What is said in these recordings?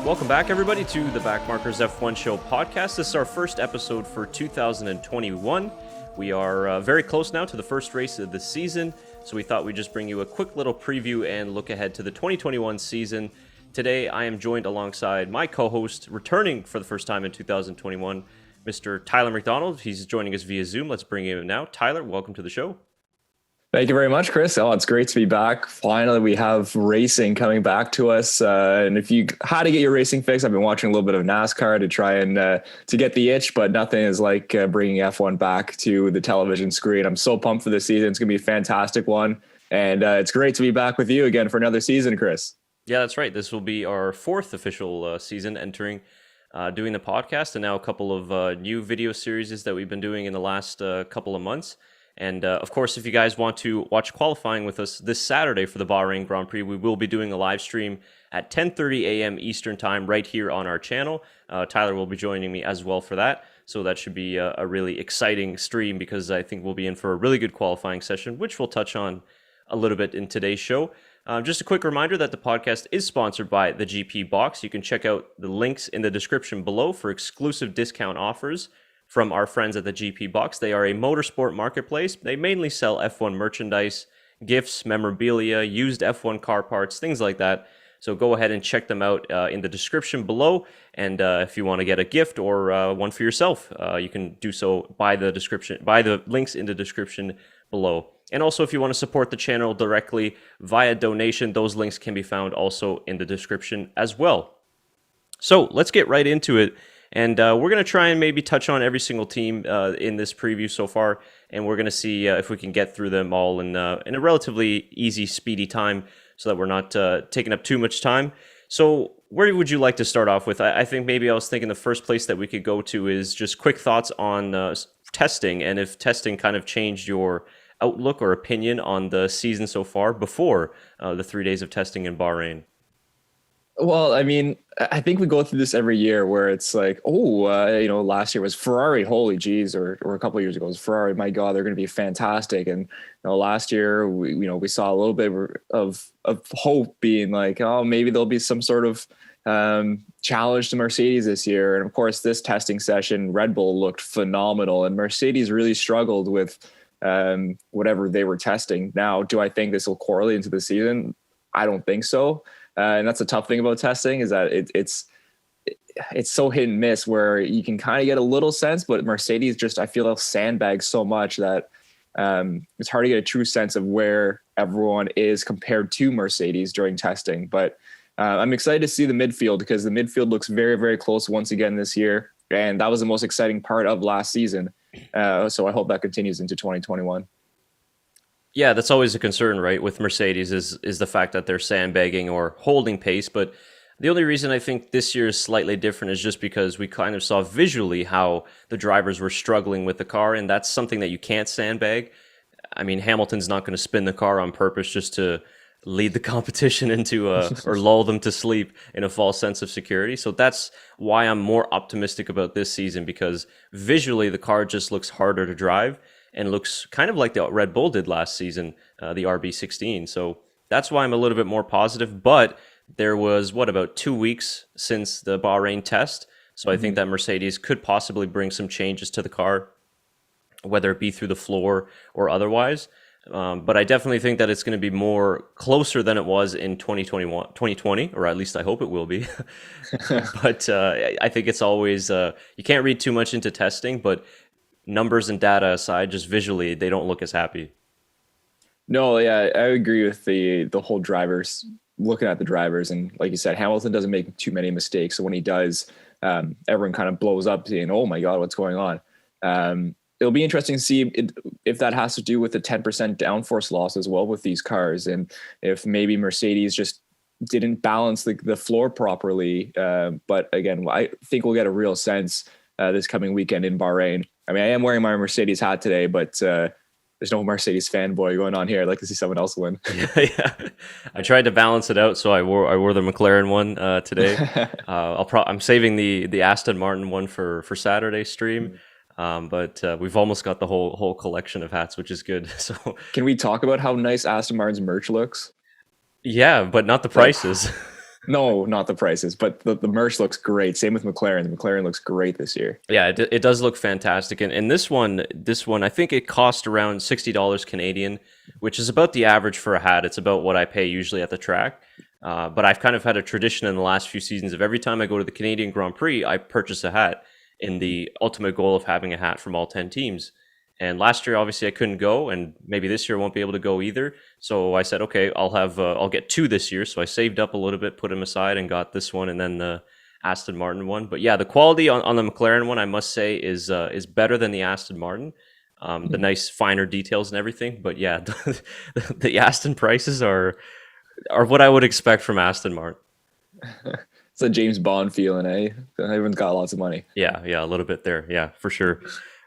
Welcome back, everybody, to the BackMarkers F1 Show podcast. This is our first episode for 2021. We are very close now to the first race of the season, so we thought we'd just bring you a quick little preview and look ahead to the 2021 season. Today, I am joined alongside my co-host, returning for the first time in 2021, Mr. Tyler McDonald. He's joining us via Zoom. Let's bring him in now. Tyler, welcome to the show. Thank you very much, Chris. Oh, it's great to be back. Finally, we have racing coming back to us. And if you had to get your racing fix, I've been watching a little bit of NASCAR to try and to get the itch, but nothing is like bringing F1 back to the television screen. I'm so pumped for this season. It's going to be a fantastic one. And it's great to be back with you again for another season, Chris. Yeah, that's right. This will be our fourth official season entering doing the podcast, and now a couple of new video series that we've been doing in the last couple of months. And of course, if you guys want to watch qualifying with us this Saturday for the Bahrain Grand Prix, we will be doing a live stream at 10:30 a.m. Eastern Time right here on our channel. Tyler will be joining me as well for that. So that should be a really exciting stream because I think we'll be in for a really good qualifying session, which we'll touch on a little bit in today's show. Just a quick reminder that the podcast is sponsored by the GP Box. You can check out the links in the description below for exclusive discount offers from our friends at the GP Box. They are a motorsport marketplace. They mainly sell F1 merchandise, gifts, memorabilia, used F1 car parts, things like that. So go ahead and check them out in the description below. And if you want to get a gift or one for yourself, you can do so by the links in the description below. And also, if you want to support the channel directly via donation, those links can be found also in the description as well. So let's get right into it. And we're going to try and maybe touch on every single team in this preview so far. And we're going to see if we can get through them all in a relatively easy, speedy time so that we're not taking up too much time. So where would you like to start off with? I think maybe I was thinking the first place that we could go to is just quick thoughts on testing, and if testing kind of changed your outlook or opinion on the season so far before the 3 days of testing in Bahrain. Well, I mean, I think we go through this every year where it's like, last year was Ferrari, holy geez, or a couple of years ago was Ferrari, my God, they're going to be fantastic. And last year, we saw a little bit of hope being like, oh, maybe there'll be some sort of challenge to Mercedes this year. And of course, this testing session, Red Bull looked phenomenal, and Mercedes really struggled with whatever they were testing. Now, do I think this will correlate into the season? I don't think so. And that's the tough thing about testing is that it's so hit and miss where you can kind of get a little sense, but Mercedes just, I feel they'll sandbag so much that it's hard to get a true sense of where everyone is compared to Mercedes during testing. But I'm excited to see the midfield because the midfield looks very, very close once again this year. And that was the most exciting part of last season. So I hope that continues into 2021. Yeah, that's always a concern, right, with Mercedes is the fact that they're sandbagging or holding pace. But the only reason I think this year is slightly different is just because we kind of saw visually how the drivers were struggling with the car, and that's something that you can't sandbag. I mean, Hamilton's not going to spin the car on purpose just to lead the competition into or lull them to sleep in a false sense of security. So that's why I'm more optimistic about this season, because visually the car just looks harder to drive and looks kind of like the Red Bull did last season, the RB16. So that's why I'm a little bit more positive. But there was, about 2 weeks since the Bahrain test. So I think that Mercedes could possibly bring some changes to the car, whether it be through the floor or otherwise. But I definitely think that it's going to be more closer than it was in 2020, or at least I hope it will be. But I think it's always, you can't read too much into testing, but numbers and data aside, just visually, they don't look as happy. No, yeah, I agree with the whole drivers, looking at the drivers. And like you said, Hamilton doesn't make too many mistakes. So when he does, everyone kind of blows up saying, oh my God, what's going on? It'll be interesting to see if that has to do with the 10% downforce loss as well with these cars. And if maybe Mercedes just didn't balance the floor properly. But again, I think we'll get a real sense this coming weekend in Bahrain. I mean, I am wearing my Mercedes hat today, but there's no Mercedes fanboy going on here. I'd like to see someone else win. Yeah. I tried to balance it out, so I wore the McLaren one today. I'm saving the Aston Martin one for Saturday's stream. But we've almost got the whole collection of hats, which is good. So can we talk about how nice Aston Martin's merch looks? Yeah, but not the prices. No, not the prices, but the merch looks great. Same with McLaren. The McLaren looks great this year. Yeah, it does look fantastic. And this one, I think it cost around $60 Canadian, which is about the average for a hat. It's about what I pay usually at the track. But I've kind of had a tradition in the last few seasons of every time I go to the Canadian Grand Prix, I purchase a hat in the ultimate goal of having a hat from all 10 teams. And last year, obviously, I couldn't go, and maybe this year I won't be able to go either. So I said, okay, I'll get two this year. So I saved up a little bit, put them aside, and got this one, and then the Aston Martin one. But yeah, the quality on the McLaren one, I must say, is better than the Aston Martin. The nice finer details and everything. But yeah, the Aston prices are what I would expect from Aston Martin. It's a James Bond feeling, eh? Everyone's got lots of money. Yeah, a little bit there. Yeah, for sure.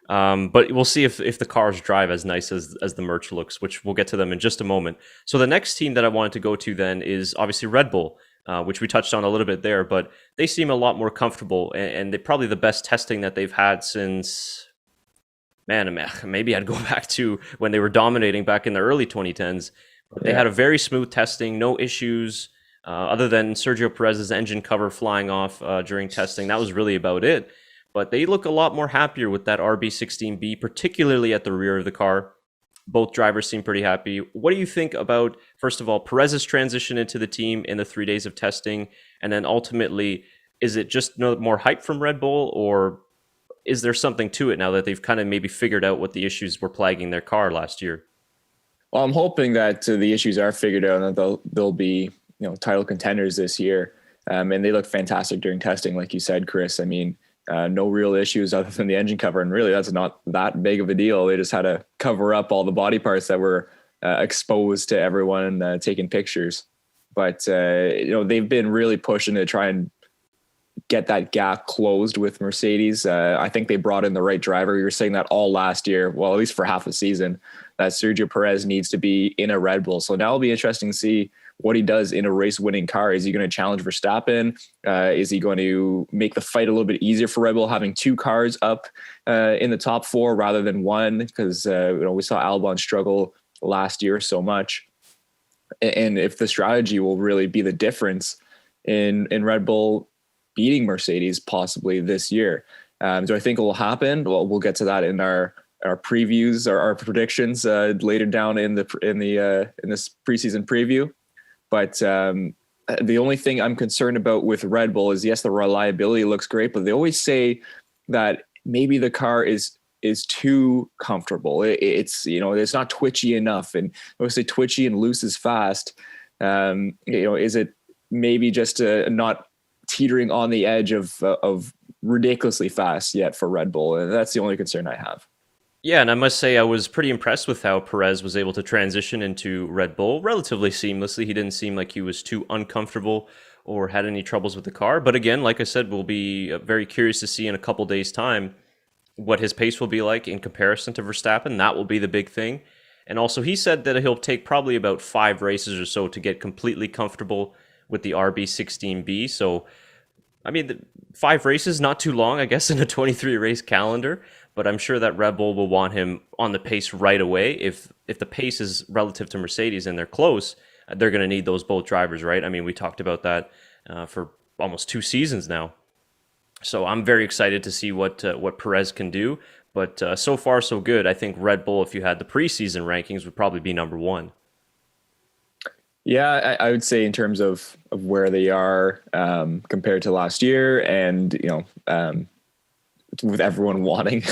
But we'll see if the cars drive as nice as the merch looks, which we'll get to them in just a moment. So the next team that I wanted to go to then is obviously Red Bull, which we touched on a little bit there, but they seem a lot more comfortable, and they're probably the best testing that they've had since, man, maybe I'd go back to when they were dominating back in the early 2010s. They had a very smooth testing, no issues, other than Sergio Perez's engine cover flying off during testing. That was really about it. But they look a lot more happier with that RB16B, particularly at the rear of the car. Both drivers seem pretty happy. What do you think about, first of all, Perez's transition into the team in the 3 days of testing? And then ultimately, is it just no more hype from Red Bull, or is there something to it now that they've kind of maybe figured out what the issues were plaguing their car last year? Well, I'm hoping that the issues are figured out and that they'll be title contenders this year. And they look fantastic during testing, like you said, Chris. I mean, no real issues other than the engine cover, and really that's not that big of a deal. They just had to cover up all the body parts that were exposed to everyone taking pictures. But they've been really pushing to try and get that gap closed with Mercedes. I think they brought in the right driver. You were saying that all last year, well, at least for half the season, that Sergio Perez needs to be in a Red Bull. So now it'll be interesting to see what he does in a race-winning car. Is he going to challenge Verstappen? Is he going to make the fight a little bit easier for Red Bull, having two cars up in the top four rather than one? Because we saw Albon struggle last year so much. And if the strategy will really be the difference in Red Bull beating Mercedes possibly this year. Do I think it will happen? Well, we'll get to that in our previews or our predictions later down in this preseason preview. But the only thing I'm concerned about with Red Bull is, yes, the reliability looks great, but they always say that maybe the car is too comfortable. It's not twitchy enough, and obviously twitchy and loose is fast. Is it maybe just not teetering on the edge of ridiculously fast yet for Red Bull? And that's the only concern I have. Yeah, and I must say I was pretty impressed with how Perez was able to transition into Red Bull relatively seamlessly. He didn't seem like he was too uncomfortable or had any troubles with the car. But again, like I said, we'll be very curious to see in a couple days' time what his pace will be like in comparison to Verstappen. That will be the big thing. And also, he said that he'll take probably about 5 races or so to get completely comfortable with the RB16B. So, I mean, 5 races, not too long, I guess, in a 23-race calendar. But I'm sure that Red Bull will want him on the pace right away. If the pace is relative to Mercedes and they're close, they're going to need those both drivers, right? I mean, we talked about that for almost 2 seasons now. So I'm very excited to see what Perez can do. But so far, so good. I think Red Bull, if you had the preseason rankings, would probably be number 1. Yeah, I would say in terms of where they are compared to last year, and with everyone wanting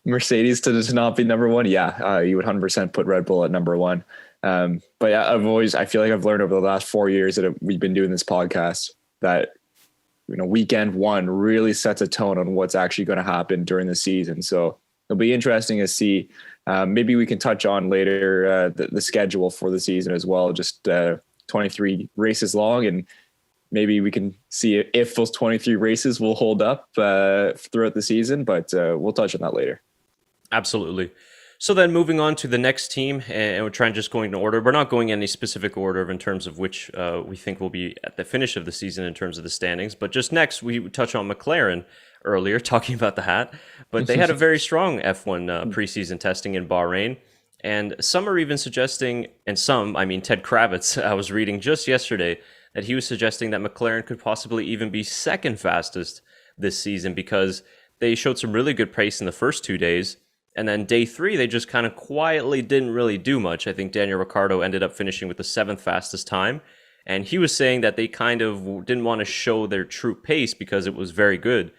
Mercedes to not be number 1, you would 100% put Red Bull at number 1. But yeah, I feel like I've learned over the last 4 years that we've been doing this podcast that weekend 1 really sets a tone on what's actually going to happen during the season. So it'll be interesting to see. Maybe we can touch on later the schedule for the season as well. Just 23 races long, and maybe we can see if those 23 races will hold up throughout the season. But we'll touch on that later. Absolutely. So then moving on to the next team, and we're trying just going in order. We're not going in any specific order in terms of which we think will be at the finish of the season in terms of the standings. But just next, we touch on McLaren earlier, talking about the hat. But they had a very strong F1 preseason testing in Bahrain. And some are even suggesting, and some, I mean, Ted Kravitz, I was reading just yesterday, that he was suggesting that McLaren could possibly even be second fastest this season because they showed some really good pace in the first 2 days. And then day 3, they just kind of quietly didn't really do much. I think Daniel Ricciardo ended up finishing with the 7th fastest time. And he was saying that they kind of didn't want to show their true pace because it was very good.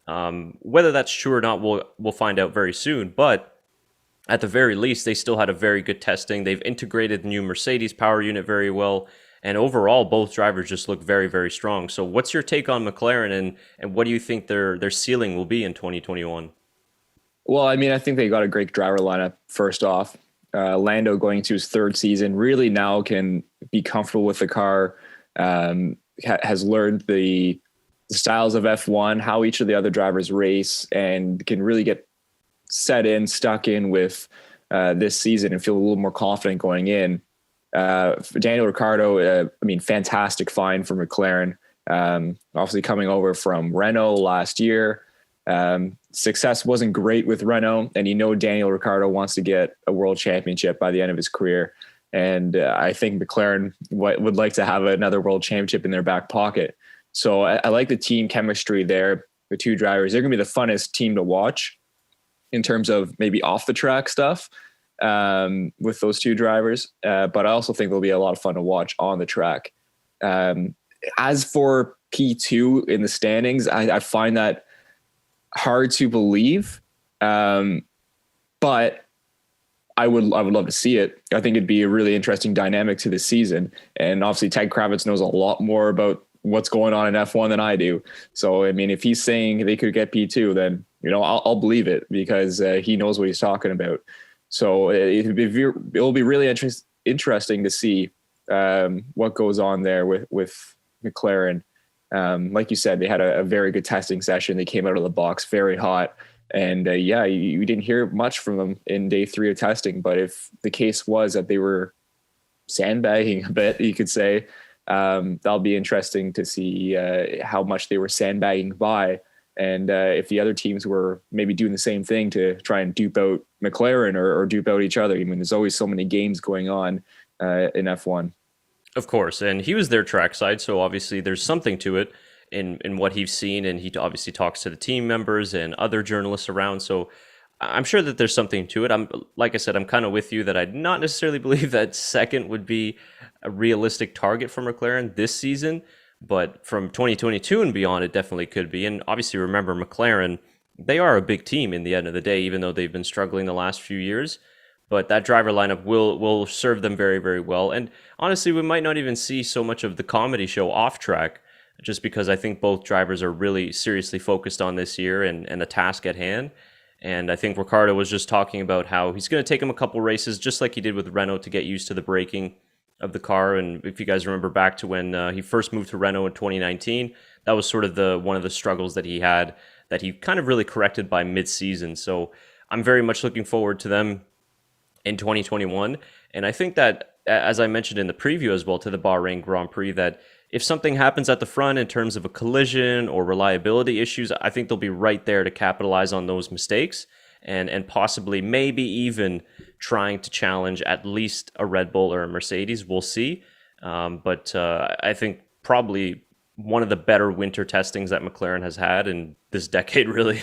Whether that's true or not, we'll find out very soon. But at the very least, they still had a very good testing. They've integrated the new Mercedes power unit very well. And overall, both drivers just look very, very strong. So what's your take on McLaren and what do you think their ceiling will be in 2021? Well, I mean, I think they got a great driver lineup, first off. Lando going to his 3rd season really now can be comfortable with the car, has learned the styles of F1, how each of the other drivers race, and can really get stuck in with this season and feel a little more confident going in. Daniel Ricciardo, I mean, fantastic find for McLaren. Obviously coming over from Renault last year. Success wasn't great with Renault, and Daniel Ricciardo wants to get a world championship by the end of his career. And I think McLaren would like to have another world championship in their back pocket. So I like the team chemistry there. The two drivers, they're going to be the funnest team to watch in terms of maybe off the track stuff with those two drivers. But I also think they'll be a lot of fun to watch on the track. As for P2 in the standings, I find that hard to believe. But I would love to see it. I think it'd be a really interesting dynamic to this season. And obviously Ted Kravitz knows a lot more about what's going on in F1 than I do. So, I mean, if he's saying they could get P2, then, I'll believe it because he knows what he's talking about. So it'll be really interesting to see what goes on there with McLaren. Like you said, they had a very good testing session. They came out of the box very hot. And you didn't hear much from them in day 3 of testing. But if the case was that they were sandbagging a bit, you could say, that'll be interesting to see how much they were sandbagging by. And if the other teams were maybe doing the same thing to try and dupe out McLaren or dupe out each other. I mean, there's always so many games going on in F1. Of course. And he was their trackside. So obviously there's something to it in what he's seen. And he obviously talks to the team members and other journalists around. So I'm sure that there's something to it. Like I said, I'm kind of with you that I'd not necessarily believe that second would be a realistic target for McLaren this season. But from 2022 and beyond, it definitely could be. And obviously, remember, McLaren, they are a big team in the end of the day, even though they've been struggling the last few years. But that driver lineup will serve them very, very well. And honestly, we might not even see so much of the comedy show off track, just because I think both drivers are really seriously focused on this year and the task at hand. And I think Ricciardo was just talking about how he's going to take him a couple races, just like he did with Renault, to get used to the braking of the car. And if you guys remember back to when he first moved to Renault in 2019, that was sort of one of the struggles that he had that he kind of really corrected by mid-season. So I'm very much looking forward to them in 2021. And I think that, as I mentioned in the preview as well to the Bahrain Grand Prix, that if something happens at the front in terms of a collision or reliability issues, I think they'll be right there to capitalize on those mistakes and possibly maybe even trying to challenge at least a Red Bull or a Mercedes. We'll see. But I think probably one of the better winter testings that McLaren has had in this decade, really.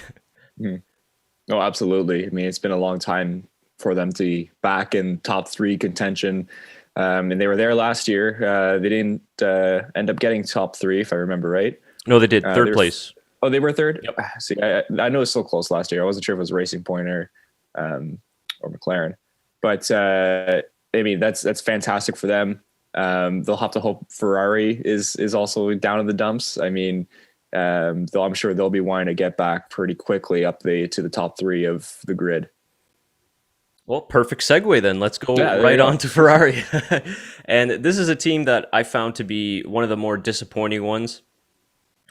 No, absolutely. I mean, it's been a long time for them to be back in top 3 contention. And they were there last year. They didn't end up getting top 3, if I remember right. No, they did. Third place. Oh, they were third? Yep. See, I know it's so close last year. I wasn't sure if it was Racing Point or McLaren. But, I mean, that's fantastic for them. They'll have to hope Ferrari is also down in the dumps. I mean, I'm sure they'll be wanting to get back pretty quickly up to the top 3 of the grid. Well, perfect segue then. Let's go on to Ferrari. And this is a team that I found to be one of the more disappointing ones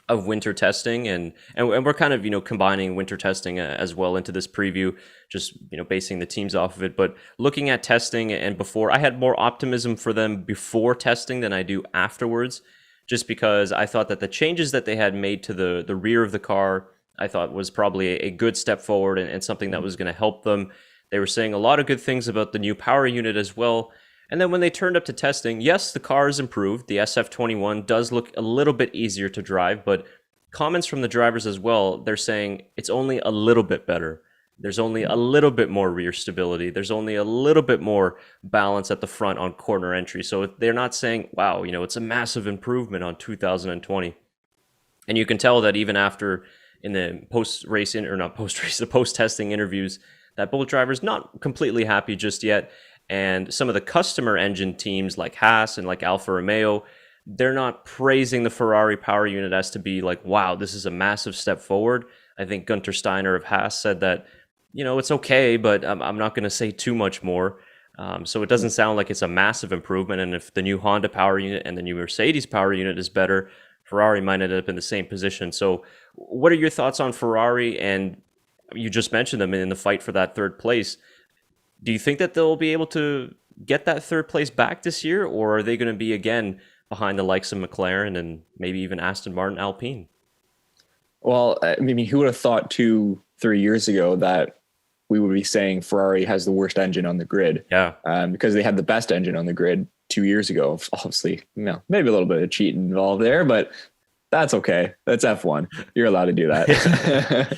of winter testing. And we're kind of, combining winter testing as well into this preview, just, basing the teams off of it. But looking at testing and before, I had more optimism for them before testing than I do afterwards, just because I thought that the changes that they had made to the rear of the car, I thought was probably a good step forward and something that was going to help them. They were saying a lot of good things about the new power unit as well. And then when they turned up to testing, yes, the car is improved. The SF21 does look a little bit easier to drive, but comments from the drivers as well, they're saying it's only a little bit better. There's only a little bit more rear stability. There's only a little bit more balance at the front on corner entry. So they're not saying, wow, it's a massive improvement on 2020. And you can tell that even after in the the post-testing interviews, that both drivers not completely happy just yet. And some of the customer engine teams like Haas and like Alfa Romeo, they're not praising the Ferrari power unit as to be like, wow, this is a massive step forward. I think Gunter Steiner of Haas said that, it's okay, but I'm not going to say too much more. So it doesn't sound like it's a massive improvement. And if the new Honda power unit and the new Mercedes power unit is better, Ferrari might end up in the same position. So what are your thoughts on Ferrari? And you just mentioned them in the fight for that third place. Do you think that they'll be able to get that third place back this year, or are they going to be again behind the likes of McLaren and maybe even Aston Martin, Alpine? Well, I mean, who would have thought 2-3 years ago that we would be saying Ferrari has the worst engine on the grid? Yeah. Because they had the best engine on the grid 2 years ago. Obviously, maybe a little bit of cheating involved there, but that's okay. That's F1. You're allowed to do that.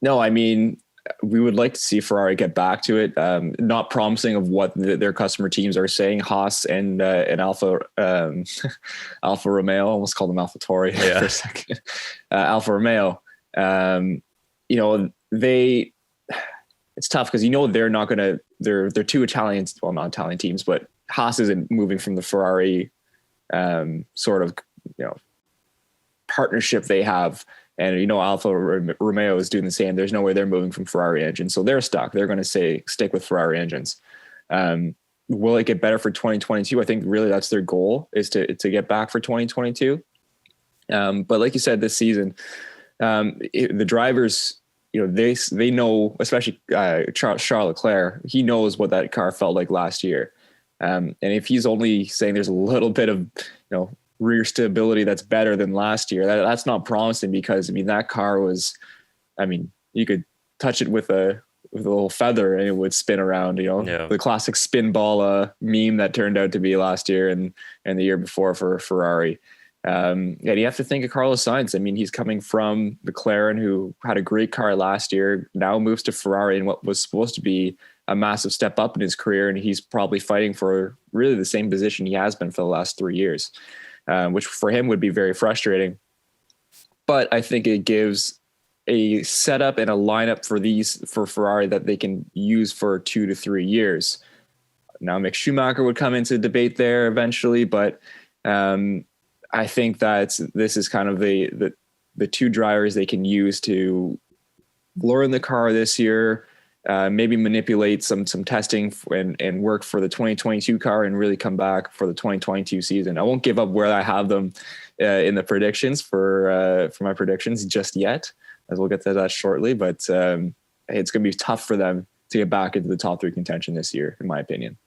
No, I mean, we would like to see Ferrari get back to it. Not promising of what their customer teams are saying. Haas and Alfa Romeo, almost called them Alfa Tauri for a second. Alfa Romeo. It's tough because they're not gonna. They're two Italian, well, not Italian teams, but Haas isn't moving from the Ferrari sort of partnership they have. And Alfa Romeo is doing the same. There's no way they're moving from Ferrari engines, so they're stuck. They're going to stick with Ferrari engines. Will it get better for 2022? I think really that's their goal, is to get back for 2022. But like you said, this season, the drivers, they know, especially Charles Leclerc, he knows what that car felt like last year. And if he's only saying there's a little bit of rear stability that's better than last year, that's not promising, because that car was, you could touch it with a little feather and it would spin around, the classic spin ball meme that turned out to be last year and the year before for Ferrari. And you have to think of Carlos Sainz. He's coming from McLaren, who had a great car last year, now moves to Ferrari in what was supposed to be a massive step up in his career. And he's probably fighting for really the same position he has been for the last 3 years. Which for him would be very frustrating. But I think it gives a setup and a lineup for Ferrari that they can use for 2 to 3 years. Now, Mick Schumacher would come into debate there eventually, but I think that this is kind of the two drivers they can use to learn the car this year, maybe manipulate some testing and work for the 2022 car and really come back for the 2022 season. I won't give up where I have them in the predictions for my predictions just yet, as we'll get to that shortly. But it's going to be tough for them to get back into the top 3 contention this year, in my opinion.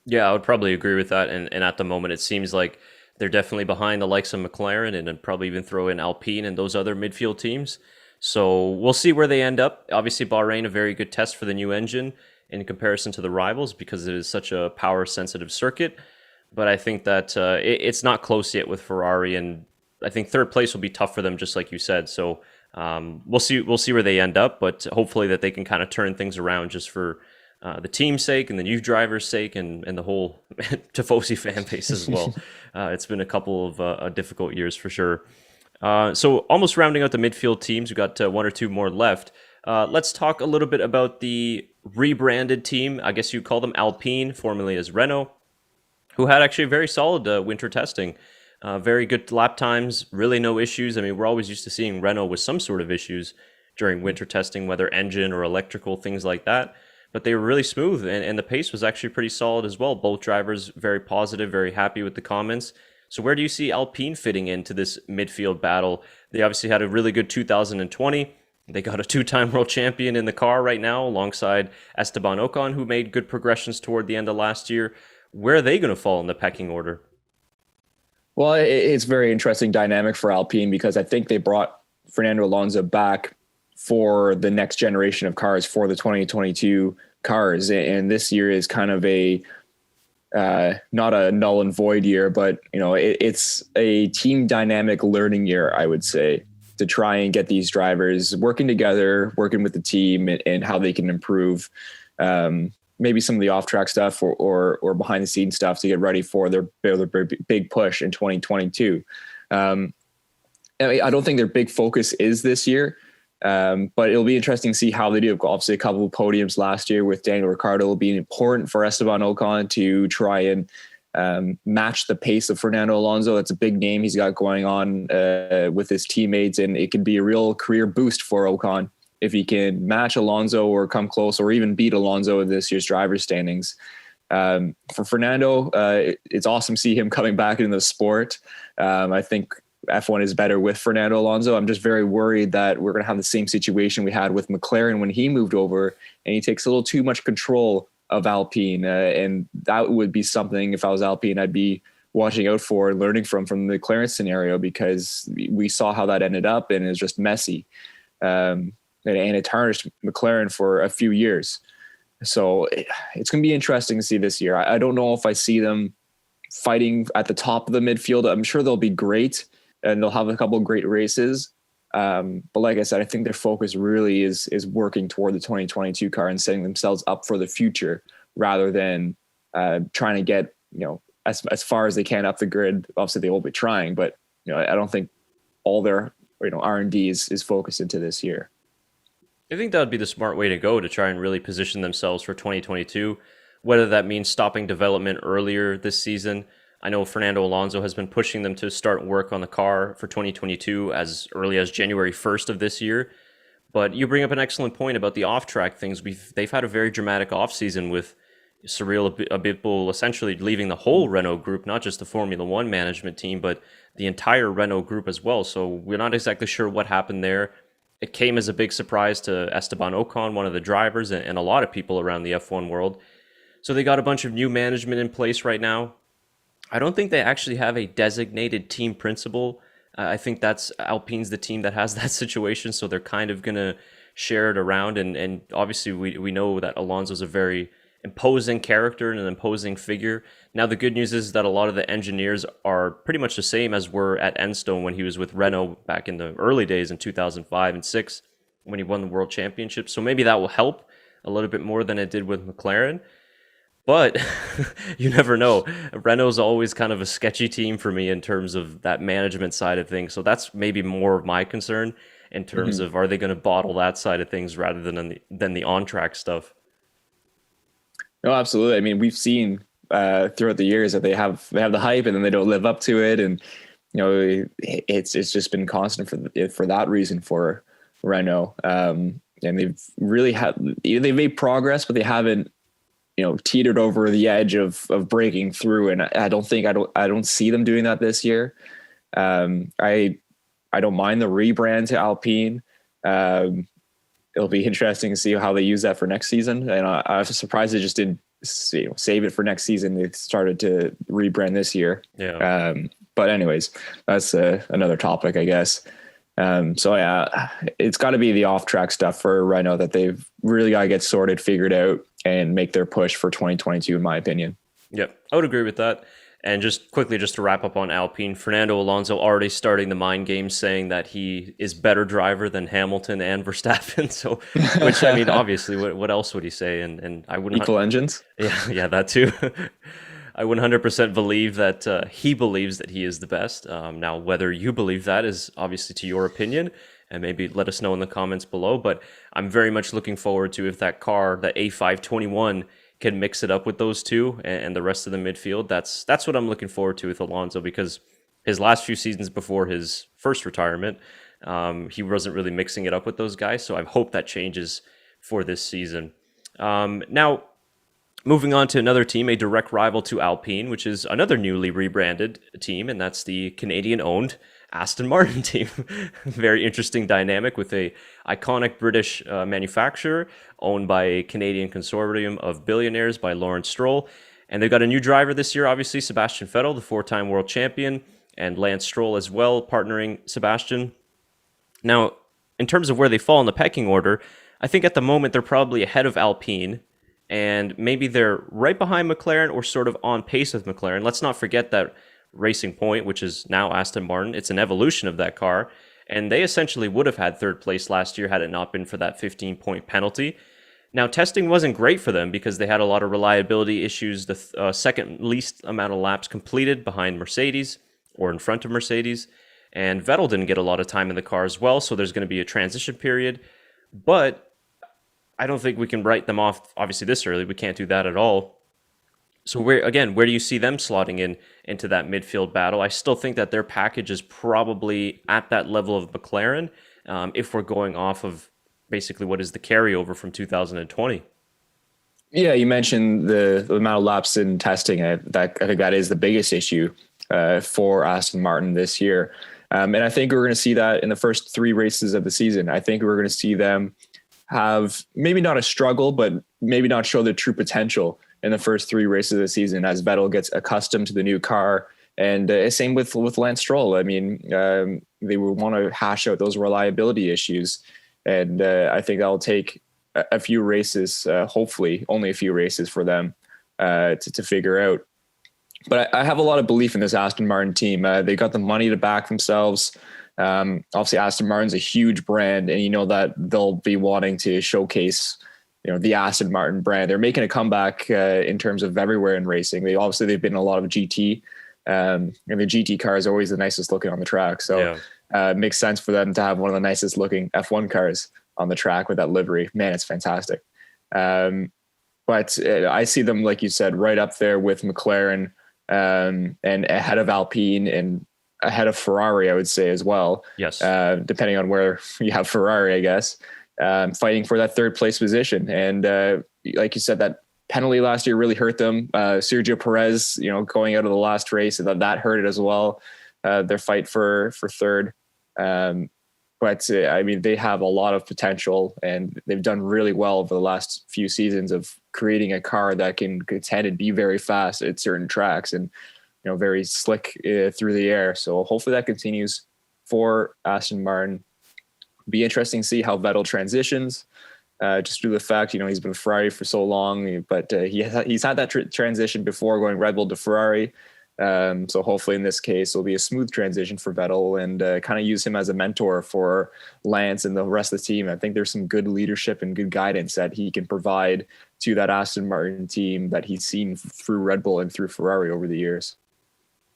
Yeah, I would probably agree with that. And at the moment, it seems like they're definitely behind the likes of McLaren, and then probably even throw in Alpine and those other midfield teams. So we'll see where they end up. Obviously, Bahrain, a very good test for the new engine in comparison to the rivals, because it is such a power-sensitive circuit. But I think that it's not close yet with Ferrari, and I think third place will be tough for them, just like you said. So we'll see where they end up, but hopefully that they can kind of turn things around just for the team's sake and the new driver's sake and the whole Tifosi fan base as well. It's been a couple of difficult years for sure. So almost rounding out the midfield teams, we've got 1 or 2 more left. Let's talk a little bit about the rebranded team. I guess you call them Alpine, formerly as Renault, who had actually a very solid winter testing. Very good lap times, really no issues. We're always used to seeing Renault with some sort of issues during winter testing, whether engine or electrical, things like that. But they were really smooth, and the pace was actually pretty solid as well. Both drivers very positive, very happy with the comments. So where do you see Alpine fitting into this midfield battle? They obviously had a really good 2020. They got a 2-time world champion in the car right now, alongside Esteban Ocon, who made good progressions toward the end of last year. Where are they going to fall in the pecking order? Well, it's very interesting dynamic for Alpine, because I think they brought Fernando Alonso back for the next generation of cars for the 2022 cars, and this year is kind of a not a null and void year, but it's a team dynamic learning year, I would say, to try and get these drivers working together, working with the team, and how they can improve maybe some of the off-track stuff or behind-the-scenes stuff to get ready for their big push in 2022. I don't think their big focus is this year, but it'll be interesting to see how they do. Obviously, a couple of podiums last year with Daniel Ricciardo will be important for Esteban Ocon to try and match the pace of Fernando Alonso. That's a big name he's got going on with his teammates, and it could be a real career boost for Ocon if he can match Alonso or come close or even beat Alonso in this year's driver's standings. For Fernando, it's awesome to see him coming back into the sport. I think F1 is better with Fernando Alonso. I'm just very worried that we're going to have the same situation we had with McLaren when he moved over and he takes a little too much control of Alpine. And that would be something, if I was Alpine, I'd be watching out for and learning from the McLaren scenario, because we saw how that ended up and it's just messy. And it tarnished McLaren for a few years. So it's going to be interesting to see this year. I don't know if I see them fighting at the top of the midfield. I'm sure they'll be great and they'll have a couple of great races. But like I said, I think their focus really is working toward the 2022 car and setting themselves up for the future rather than trying to get, as far as they can up the grid. Obviously they will be trying, but I don't think all their, R&D is focused into this year. I think that would be the smart way to go to try and really position themselves for 2022, whether that means stopping development earlier this season. I know Fernando Alonso has been pushing them to start work on the car for 2022 as early as January 1st of this year. But you bring up an excellent point about the off-track things. They've had a very dramatic off-season with Cyril Abiteboul essentially leaving the whole Renault group, not just the Formula One management team, but the entire Renault group as well. So we're not exactly sure what happened there. It came as a big surprise to Esteban Ocon, one of the drivers, and a lot of people around the F1 world. So they got a bunch of new management in place right now. I don't think they actually have a designated team principal. I think that's Alpine's the team that has that situation, so they're kind of going to share it around. And obviously we know that Alonso's a very imposing character and an imposing figure. Now the good news is that a lot of the engineers are pretty much the same as were at Aston when he was with Renault back in the early days in 2005 and 6 when he won the World Championship. So maybe that will help a little bit more than it did with McLaren. But you never know. Renault's always kind of a sketchy team for me in terms of that management side of things. So that's maybe more of my concern in terms of, are they going to bottle that side of things rather than the on-track stuff? No, absolutely. I mean, we've seen throughout the years that they have the hype and then they don't live up to it. And, it's just been constant for that reason for Renault. And they've really they've made progress, but they haven't, teetered over the edge of breaking through. And I don't see them doing that this year. I don't mind the rebrand to Alpine. It'll be interesting to see how they use that for next season. And I was surprised they just didn't save it for next season. They started to rebrand this year. Yeah. But anyways, that's another topic, I guess. So yeah, it's got to be the off-track stuff for Renault that they've really got to get sorted, figured out, and make their push for 2022, in my opinion. Yep, I would agree with that. And just quickly, just to wrap up on Alpine, Fernando Alonso already starting the mind game, saying that he is better driver than Hamilton and Verstappen. So, which I mean, obviously, what else would he say? And I wouldn't equal engines. Yeah, that too. I 100% believe that he believes that he is the best. Now, whether you believe that is obviously to your opinion, and maybe let us know in the comments below. But I'm very much looking forward to if that car, the A521, can mix it up with those two and the rest of the midfield. That's what I'm looking forward to with Alonso, because his last few seasons before his first retirement, he wasn't really mixing it up with those guys. So I hope that changes for this season. Now, moving on to another team, a direct rival to Alpine, which is another newly rebranded team, and that's the Canadian-owned Aston Martin team. Very interesting dynamic with a iconic British manufacturer owned by a Canadian consortium of billionaires by Lawrence Stroll. And they've got a new driver this year, obviously, Sebastian Vettel, the 4-time world champion, and Lance Stroll as well, partnering Sebastian. Now, in terms of where they fall in the pecking order, I think at the moment they're probably ahead of Alpine and maybe they're right behind McLaren or sort of on pace with McLaren. Let's not forget that Racing Point, which is now Aston Martin, it's an evolution of that car, and they essentially would have had third place last year had it not been for that 15-point penalty. Now, testing wasn't great for them because they had a lot of reliability issues. The second least amount of laps completed behind Mercedes or in front of Mercedes. And Vettel didn't get a lot of time in the car as well, so there's going to be a transition period. But I don't think we can write them off, obviously, this early. We can't do that at all. So, where do you see them slotting into that midfield battle? I still think that their package is probably at that level of McLaren if we're going off of basically what is the carryover from 2020. Yeah, you mentioned the amount of laps in testing. I think that is the biggest issue for Aston Martin this year. And I think we're going to see that in the first 3 races of the season. I think we're going to see them have maybe not a struggle, but maybe not show their true potential in the first 3 races of the season as Vettel gets accustomed to the new car. And same with Lance Stroll. I mean, they will want to hash out those reliability issues. And I think that'll take a few races, hopefully only a few races for them to figure out. But I have a lot of belief in this Aston Martin team. They got the money to back themselves. Obviously, Aston Martin's a huge brand, and you know that they'll be wanting to showcase, the Aston Martin brand. They're making a comeback in terms of everywhere in racing. They've been in a lot of GT, and the GT car is always the nicest looking on the track. So it makes sense for them to have one of the nicest looking F1 cars on the track with that livery. Man, it's fantastic. But I see them, like you said, right up there with McLaren and ahead of Alpine and ahead of Ferrari, I would say as well. Yes. Depending on where you have Ferrari, I guess, fighting for that third place position. And like you said, that penalty last year really hurt them. Sergio Perez, going out of the last race, that hurt it as well. Their fight for third. But I mean, they have a lot of potential, and they've done really well over the last few seasons of creating a car that can contend and be very fast at certain tracks and, very slick through the air. So hopefully that continues for Aston Martin. Be interesting to see how Vettel transitions, just due to the fact, he's been Ferrari for so long, but he's had that transition before going Red Bull to Ferrari. So hopefully in this case, it'll be a smooth transition for Vettel and kind of use him as a mentor for Lance and the rest of the team. I think there's some good leadership and good guidance that he can provide to that Aston Martin team that he's seen through Red Bull and through Ferrari over the years.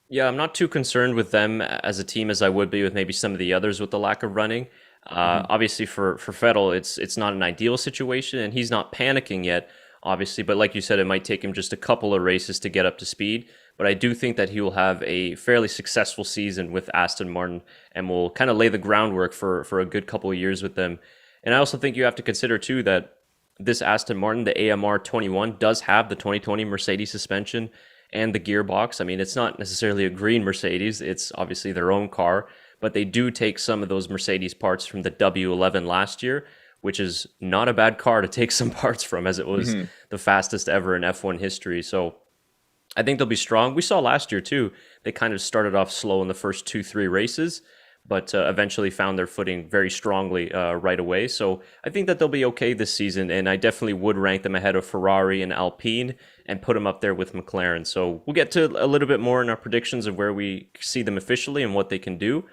Yeah, I'm not too concerned with them as a team as I would be with maybe some of the others with the lack of running. Obviously for Vettel, it's not an ideal situation, and he's not panicking yet, obviously. But like you said, it might take him just a couple of races to get up to speed. But I do think that he will have a fairly successful season with Aston Martin and will kind of lay the groundwork for a good couple of years with them. And I also think you have to consider, too, that this Aston Martin, the AMR 21, does have the 2020 Mercedes suspension and the gearbox. I mean, it's not necessarily a green Mercedes. It's obviously their own car. But they do take some of those Mercedes parts from the W11 last year, which is not a bad car to take some parts from, as it was the fastest ever in F1 history. So I think they'll be strong. We saw last year, too, they kind of started off slow in the first 2-3 races, but eventually found their footing very strongly right away. So I think that they'll be okay this season, and I definitely would rank them ahead of Ferrari and Alpine and put them up there with McLaren. So we'll get to a little bit more in our predictions of where we see them officially and what they can do.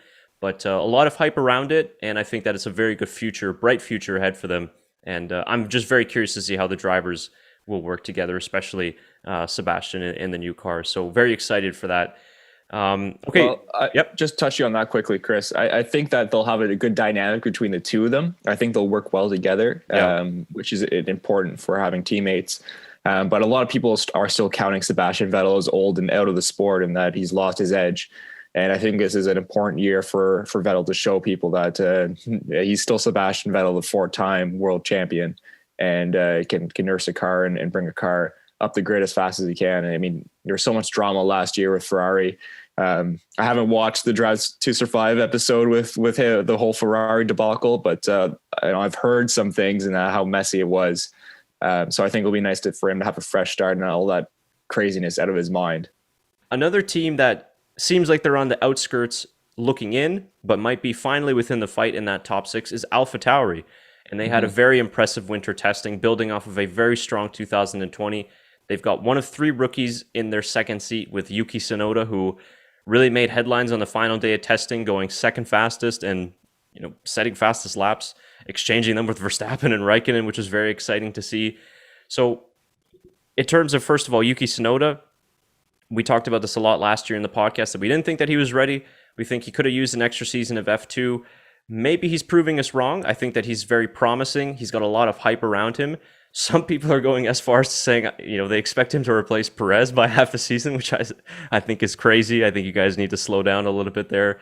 But a lot of hype around it, and I think that it's a very good future, bright future ahead for them. And I'm just very curious to see how the drivers will work together, especially Sebastian in the new car. So very excited for that. Okay. Well, just touch you on that quickly, Chris. I think that they'll have a good dynamic between the two of them. I think they'll work well together, which is important for having teammates. But a lot of people are still counting Sebastian Vettel as old and out of the sport and that he's lost his edge. And I think this is an important year for Vettel to show people that he's still Sebastian Vettel, the 4-time world champion, and can nurse a car and bring a car up the grid as fast as he can. And I mean, there was so much drama last year with Ferrari. I haven't watched the Drive to Survive episode with the whole Ferrari debacle, but I've heard some things and how messy it was. So I think it'll be nice for him to have a fresh start and all that craziness out of his mind. Another team that seems like they're on the outskirts looking in, but might be finally within the fight in that top 6 is Alfa Tauri. and they had a very impressive winter testing, building off of a very strong 2020. They've got one of 3 rookies in their second seat with Yuki Tsunoda, who really made headlines on the final day of testing, going second fastest and setting fastest laps, exchanging them with Verstappen and Raikkonen, which was very exciting to see. So in terms of, first of all, Yuki Tsunoda, we talked about this a lot last year in the podcast, that we didn't think that he was ready. We think he could have used an extra season of F2. Maybe he's proving us wrong. I think that he's very promising. He's got a lot of hype around him. Some people are going as far as saying, they expect him to replace Perez by half the season, which I think is crazy. I think you guys need to slow down a little bit there.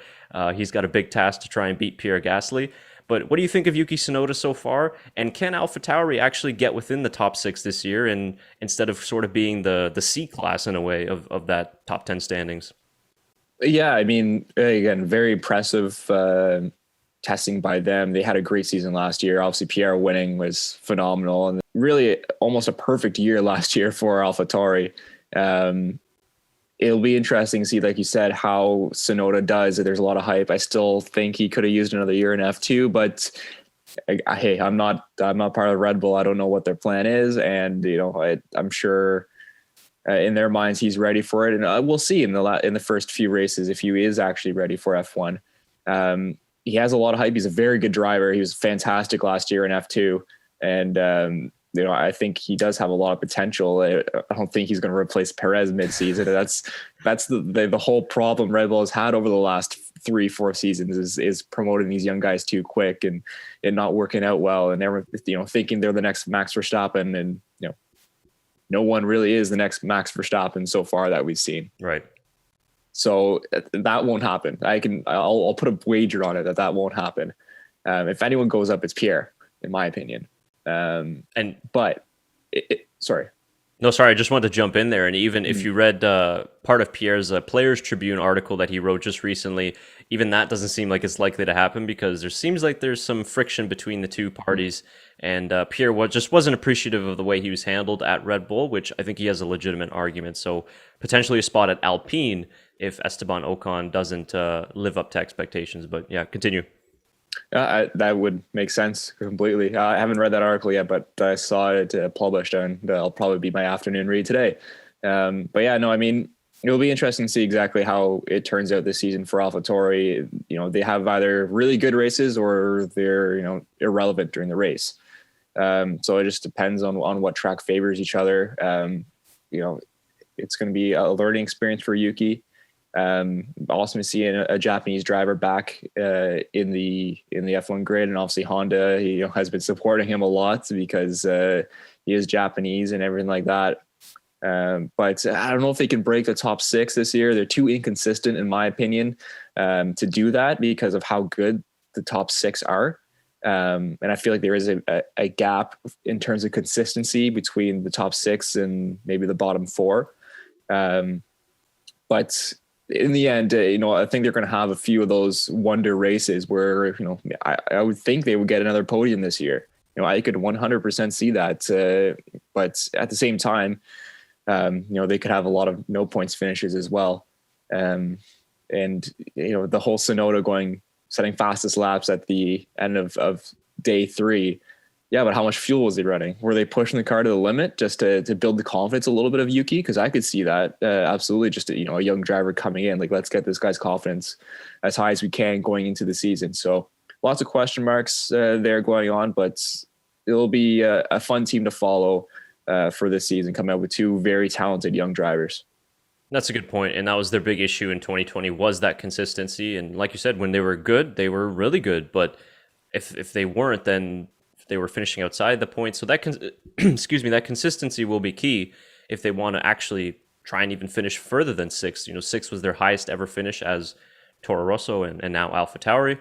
He's got a big task to try and beat Pierre Gasly. But what do you think of Yuki Tsunoda so far? And can Alfa Tauri actually get within the top 6 this year, and instead of sort of being the C class in a way of that top 10 standings? Yeah, I mean, again, very impressive testing by them. They had a great season last year. Obviously, Pierre winning was phenomenal, and really almost a perfect year last year for Alfa Tauri. It'll be interesting to see, like you said, how Tsunoda does. There's a lot of hype. I still think he could have used another year in F2, but hey, I'm not part of Red Bull. I don't know what their plan is, and I'm sure in their minds he's ready for it, and we'll see in the first few races if he is actually ready for F1. He has a lot of hype. He's a very good driver. He was fantastic last year in F2, and I think he does have a lot of potential. I don't think he's going to replace Perez mid-season. That's the whole problem Red Bull has had over the last 3-4 seasons is promoting these young guys too quick and not working out well, and never thinking they're the next Max Verstappen, and no one really is the next Max Verstappen so far that we've seen. Right. So that won't happen. I'll put a wager on it that won't happen. If anyone goes up, it's Pierre, in my opinion. Sorry. No, sorry. I just wanted to jump in there. And even if you read part of Pierre's Players Tribune article that he wrote just recently, even that doesn't seem like it's likely to happen, because there seems like there's some friction between the two parties. And Pierre just wasn't appreciative of the way he was handled at Red Bull, which I think he has a legitimate argument. So potentially a spot at Alpine if Esteban Ocon doesn't live up to expectations. But yeah, continue. That would make sense completely. I haven't read that article yet, but I saw it published, and it'll probably be my afternoon read today. But yeah, no, I mean, it'll be interesting to see exactly how it turns out this season for AlphaTauri. They have either really good races or they're irrelevant during the race. So it just depends on what track favors each other. It's going to be a learning experience for Yuki. Awesome to see a Japanese driver back in the F1 grid, and obviously Honda has been supporting him a lot because he is Japanese and everything like that. But I don't know if they can break the top 6 this year. They're too inconsistent, in my opinion, to do that because of how good the top 6 are. And I feel like there is a gap in terms of consistency between the top 6 and maybe the bottom 4. But in the end, I think they're going to have a few of those wonder races where, I would think they would get another podium this year. I could 100% see that. But at the same time, they could have a lot of no points finishes as well. And the whole Tsunoda setting fastest laps at the end of day 3. Yeah, but how much fuel was he running? Were they pushing the car to the limit just to build the confidence a little bit of Yuki? Because I could see that absolutely. Just a young driver coming in, like, let's get this guy's confidence as high as we can going into the season. So lots of question marks there going on, but it'll be a fun team to follow for this season, coming out with 2 very talented young drivers. That's a good point, and that was their big issue in 2020 was that consistency. And like you said, when they were good, they were really good. But if they weren't, then they were finishing outside the points. So that that consistency will be key if they want to actually try and even finish further than 6. 6 was their highest ever finish as Toro Rosso and now AlphaTauri.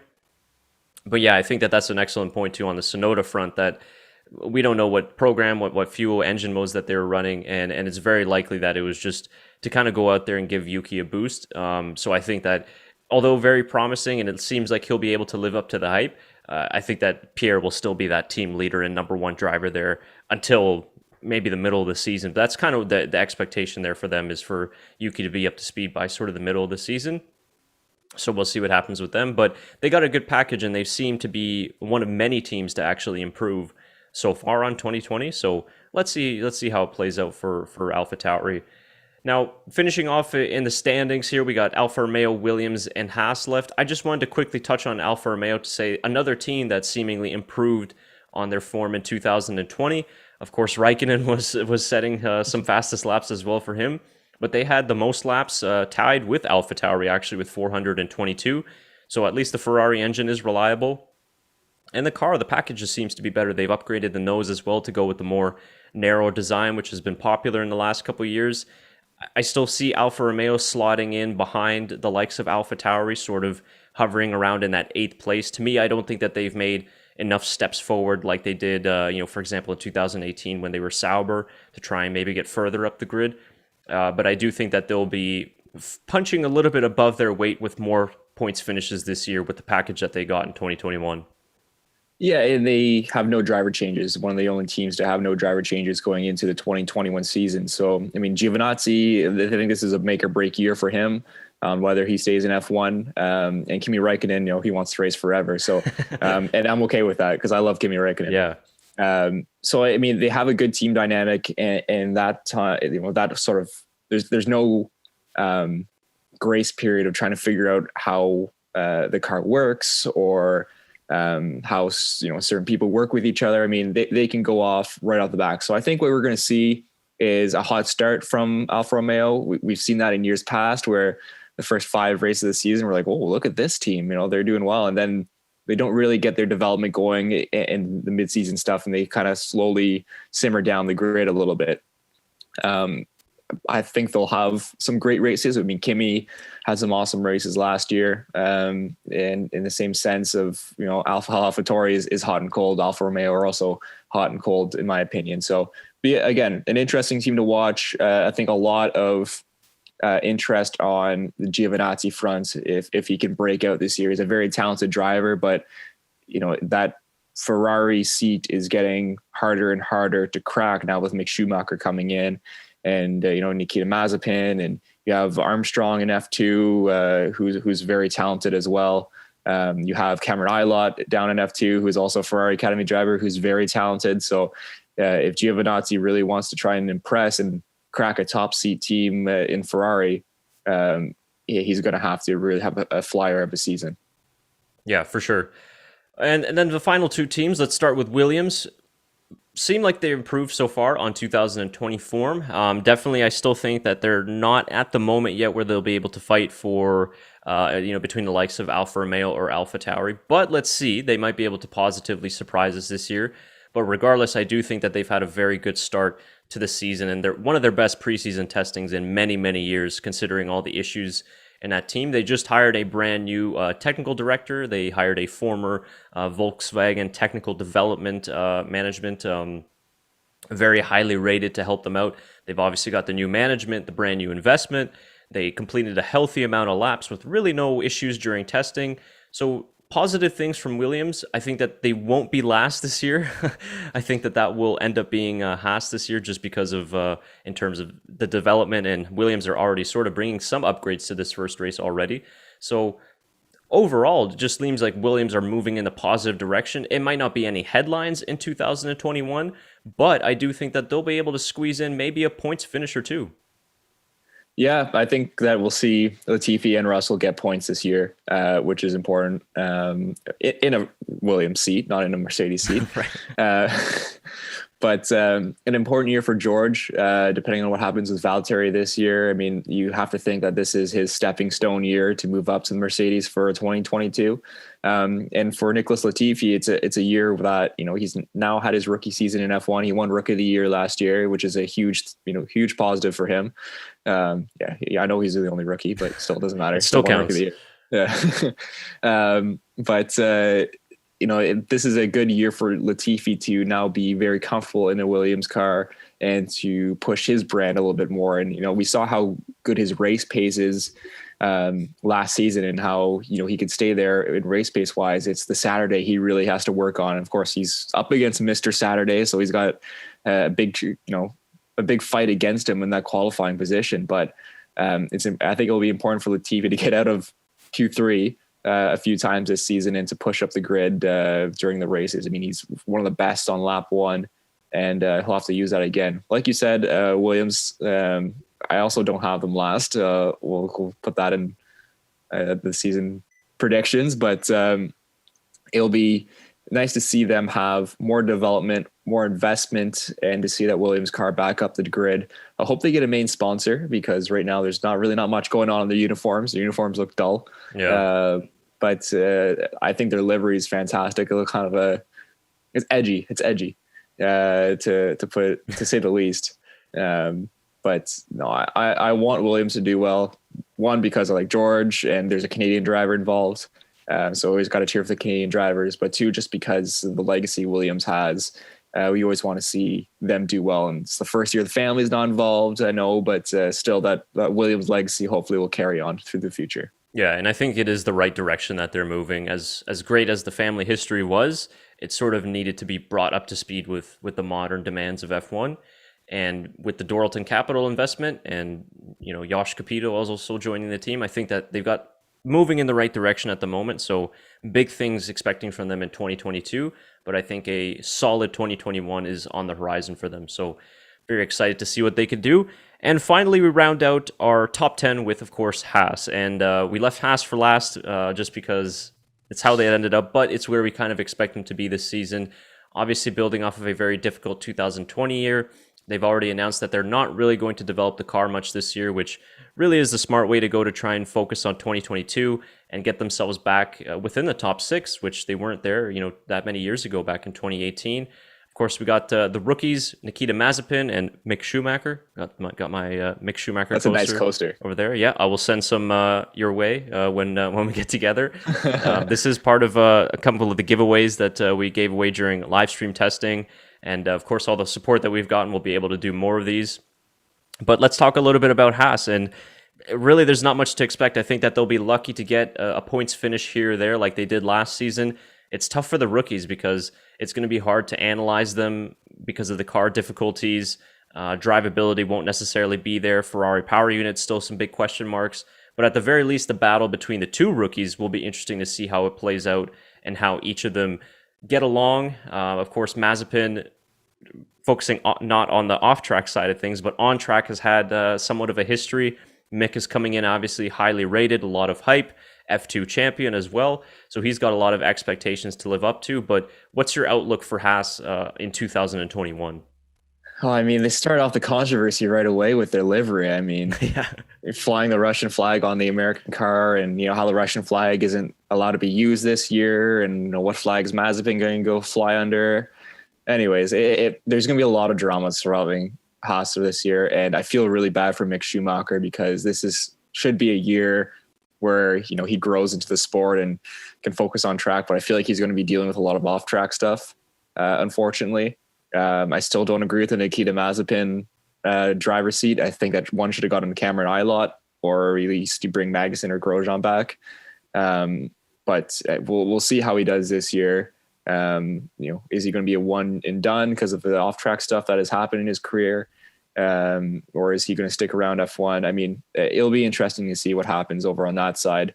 But yeah, I think that's an excellent point too on the Tsunoda front, that we don't know what program, what fuel, engine modes that they were running, and it's very likely that it was just to kind of go out there and give Yuki a boost. So I think that although very promising, and it seems like he'll be able to live up to the hype, I think that Pierre will still be that team leader and number 1 driver there until maybe the middle of the season. But that's kind of the expectation there for them, is for Yuki to be up to speed by sort of the middle of the season. So we'll see what happens with them. But they got a good package, and they seem to be one of many teams to actually improve so far on 2020. So let's see how it plays out for Alpha Tauri. Now, finishing off in the standings here, we got Alfa Romeo, Williams, and Haas left. I just wanted to quickly touch on Alfa Romeo to say another team that seemingly improved on their form in 2020. Of course, Raikkonen was setting some fastest laps as well for him, but they had the most laps tied with Alpha Tauri, actually, with 422. So at least the Ferrari engine is reliable. And the package just seems to be better. They've upgraded the nose as well to go with the more narrow design, which has been popular in the last couple of years. I still see Alfa Romeo slotting in behind the likes of Alpha Tauri, sort of hovering around in that 8th place. To me, I don't think that they've made enough steps forward like they did, for example, in 2018 when they were Sauber to try and maybe get further up the grid. But I do think that they'll be punching a little bit above their weight with more points finishes this year with the package that they got in 2021. Yeah, and they have no driver changes. One of the only teams to have no driver changes going into the 2021 season. So, I mean, Giovinazzi, I think this is a make or break year for him, whether he stays in F1. And Kimi Räikkönen, he wants to race forever. So, and I'm okay with that because I love Kimi Räikkönen. Yeah. So, I mean, they have a good team dynamic, and that that sort of there's no grace period of trying to figure out how the car works or how certain people work with each other. I mean, they can go off right off the back. So I think what we're going to see is a hot start from Alfa Romeo. We've seen that in years past where the first 5 races of the season, we're like, oh, look at this team, they're doing well. And then they don't really get their development going in the mid-season stuff, and they kind of slowly simmer down the grid a little bit. I think they'll have some great races. I mean, Kimi had some awesome races last year. And in the same sense of, AlphaTauri is hot and cold. Alfa Romeo are also hot and cold, in my opinion. So, again, an interesting team to watch. I think a lot of interest on the Giovinazzi front if he can break out this year. He's a very talented driver, but, that Ferrari seat is getting harder and harder to crack now with Mick Schumacher coming in. And, Nikita Mazepin, and you have Armstrong in F2, who's very talented as well. You have Cameron Ilott down in F2, who is also a Ferrari Academy driver, who's very talented. So if Giovinazzi really wants to try and impress and crack a top seat team in Ferrari, he's going to have to really have a flyer of a season. Yeah, for sure. And then the final 2 teams, let's start with Williams. Seem like they improved so far on 2020 form. Definitely, I still think that they're not at the moment yet where they'll be able to fight for, between the likes of Alfa Romeo or Alpha Tauri. But let's see, they might be able to positively surprise us this year. But regardless, I do think that they've had a very good start to the season, and they're one of their best preseason testings in many, many years, considering all the issues in that team. They just hired a brand new technical director. They hired a former Volkswagen technical development management, very highly rated to help them out. They've obviously got the new management, the brand new investment. They completed a healthy amount of laps with really no issues during testing. So positive things from Williams. I think that they won't be last this year. I think that will end up being Haas this year just because of, in terms of the development, and Williams are already sort of bringing some upgrades to this first race already. So overall, it just seems like Williams are moving in a positive direction. It might not be any headlines in 2021, but I do think that they'll be able to squeeze in maybe a points finish or 2. Yeah, I think that we'll see Latifi and Russell get points this year, which is important in a Williams seat, not in a Mercedes seat. Right. But an important year for George, depending on what happens with Valtteri this year. I mean, you have to think that this is his stepping stone year to move up to the Mercedes for 2022. And for Nicholas Latifi, it's a year that, he's now had his rookie season in F1. He won Rookie of the Year last year, which is a huge positive for him. I know he's the only rookie, but still doesn't matter. It still counts. Yeah. This is a good year for Latifi to now be very comfortable in a Williams car and to push his brand a little bit more. And, we saw how good his race pace is last season and how, he could stay there in race pace wise. It's the Saturday he really has to work on. And of course, he's up against Mr. Saturday. So he's got a big fight against him in that qualifying position. But I think it'll be important for Latifi to get out of Q3 a few times this season and to push up the grid during the races. I mean, he's one of the best on lap one, and he'll have to use that again. Like you said, Williams, I also don't have them last. We'll put that in the season predictions, but it'll be nice to see them have more development, more investment, and to see that Williams car back up the grid. I hope they get a main sponsor, because right now there's not much going on in their uniforms. The uniforms look dull. Yeah. But I think their livery is fantastic. It looks kind of it's edgy. It's edgy, to say the least. But no, I want Williams to do well. One, because I like George, and there's a Canadian driver involved. So always got to cheer for the Canadian drivers. But two, just because of the legacy Williams has, we always want to see them do well. And it's the first year the family's not involved, I know, but still that Williams legacy hopefully will carry on through the future. Yeah, and I think it is the right direction that they're moving. As great as the family history was, it sort of needed to be brought up to speed with the modern demands of F1. And with the Doralton Capital investment and, Josh Capito is also joining the team, I think that they've got moving in the right direction at the moment. So big things expecting from them in 2022, but I think a solid 2021 is on the horizon for them. So very excited to see what they could do. And finally, we round out our top 10 with, of course, Haas. And we left Haas for last just because it's how they ended up, but it's where we kind of expect them to be this season. Obviously, building off of a very difficult 2020 year. They've already announced that they're not really going to develop the car much this year, which really is the smart way to go to try and focus on 2022 and get themselves back within the top six, which they weren't there, that many years ago back in 2018. Of course, we got the rookies, Nikita Mazepin and Mick Schumacher. Got my Mick Schumacher. That's a nice coaster over there. Yeah, I will send some your way when we get together. This is part of a couple of the giveaways that we gave away during live stream testing. And of course, all the support that we've gotten, we'll be able to do more of these. But let's talk a little bit about Haas. And really, there's not much to expect. I think that they'll be lucky to get a points finish here or there like they did last season. It's tough for the rookies because it's going to be hard to analyze them because of the car difficulties. Drivability won't necessarily be there. Ferrari power unit, still some big question marks. But at the very least, the battle between the two rookies will be interesting to see how it plays out and how each of them get along. Of course, Mazepin, focusing not on the off-track side of things, but on-track has had somewhat of a history. Mick is coming in obviously highly rated, a lot of hype, F2 champion as well. So he's got a lot of expectations to live up to. But what's your outlook for Haas in 2021? Oh, I mean, they started off the controversy right away with their livery. I mean, yeah, flying the Russian flag on the American car, and how the Russian flag isn't allowed to be used this year, and what flag is Mazepin going to go fly under. Anyways, there's going to be a lot of drama surrounding Haas this year, and I feel really bad for Mick Schumacher because should be a year where he grows into the sport and can focus on track. But I feel like he's going to be dealing with a lot of off-track stuff, unfortunately. I still don't agree with the Nikita Mazepin driver's seat. I think that one should have gotten Cameron Ilott, or at least you bring Magnussen or Grosjean back. But we'll see how he does this year. Is he going to be a one and done because of the off-track stuff that has happened in his career? Or is he going to stick around F1? I mean, it'll be interesting to see what happens over on that side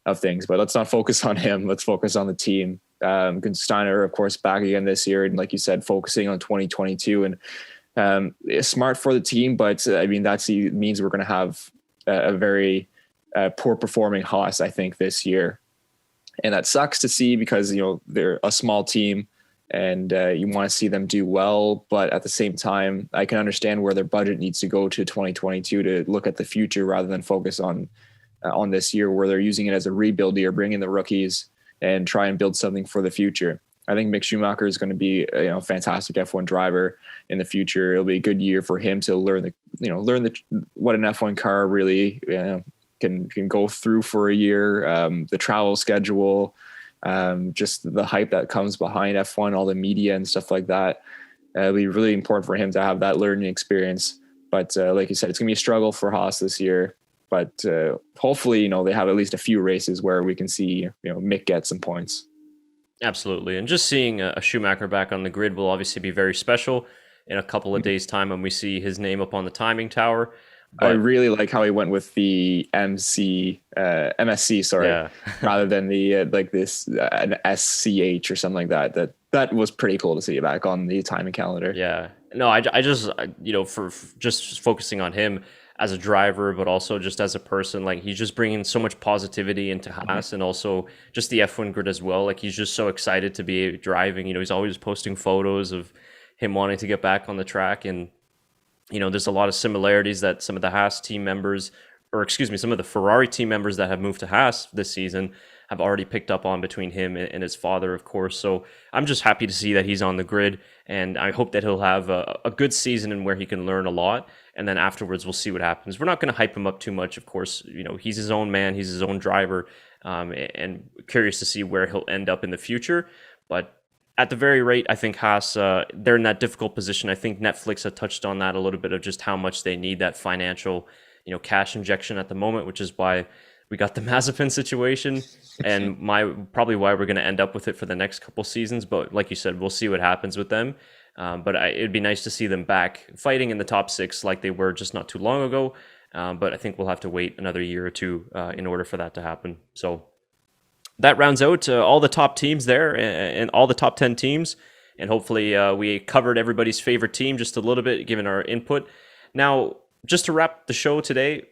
of things, but let's not focus on him. Let's focus on the team. Steiner, of course, back again this year. And like you said, focusing on 2022 and it's smart for the team, but I mean, means we're going to have a very poor performing Haas, I think, this year. And that sucks to see because, they're a small team and you want to see them do well. But at the same time, I can understand where their budget needs to go to 2022 to look at the future rather than focus on this year where they're using it as a rebuild year, bring in the rookies and try and build something for the future. I think Mick Schumacher is going to be a fantastic F1 driver in the future. It'll be a good year for him to learn what an F1 car really can go through for a year, the travel schedule, just the hype that comes behind F1, all the media and stuff like that. It'll be really important for him to have that learning experience. But like you said, it's going to be a struggle for Haas this year. But hopefully, they have at least a few races where we can see, Mick get some points. Absolutely. And just seeing a Schumacher back on the grid will obviously be very special in a couple of days' time when we see his name up on the timing tower. I But really like how he went with the MSC, sorry, yeah, rather than the like this an SCH or something like that. That was pretty cool to see back on the timing calendar. yeah. No, I just for just focusing on him as a driver, but also just as a person, like he's just bringing so much positivity into Haas and also just the F1 grid as well. Like he's just so excited to be driving. He's always posting photos of him wanting to get back on the track, and there's a lot of similarities that some of the Haas team members, or excuse me, some of the Ferrari team members that have moved to Haas this season have already picked up on between him and his father, of course. So I'm just happy to see that he's on the grid, and I hope that he'll have a good season and where he can learn a lot. And then afterwards, we'll see what happens. We're not going to hype him up too much, of course. He's his own man, he's his own driver, and curious to see where he'll end up in the future. But at the very rate, I think Haas, they're in that difficult position. I think Netflix had touched on that a little bit of just how much they need that financial, cash injection at the moment, which is why we got the Mazepin situation and probably why we're going to end up with it for the next couple seasons. But like you said, we'll see what happens with them. But it'd be nice to see them back fighting in the top six like they were just not too long ago. But I think we'll have to wait another year or two in order for that to happen. So that rounds out all the top teams there and all the top 10 teams. And hopefully we covered everybody's favorite team just a little bit, given our input. Now, just to wrap the show today,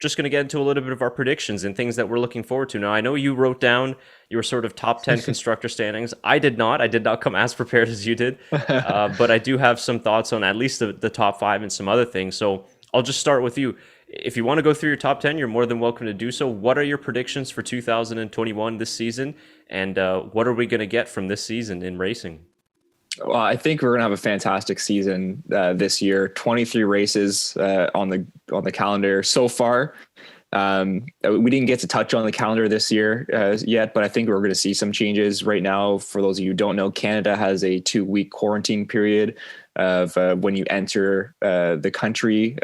just going to get into a little bit of our predictions and things that we're looking forward to. Now, I know you wrote down your sort of top 10 constructor standings. I did not. I did not come as prepared as you did. But I do have some thoughts on at least the top 5 and some other things. So I'll just start with you. If you want to go through your top 10, you're more than welcome to do so. What are your predictions for 2021 this season? And what are we going to get from this season in racing? Well, I think we're going to have a fantastic season this year. 23 races on the calendar so far. We didn't get to touch on the calendar this year yet, but I think we're going to see some changes right now. For those of you who don't know, Canada has a 2-week quarantine period of when you enter the country.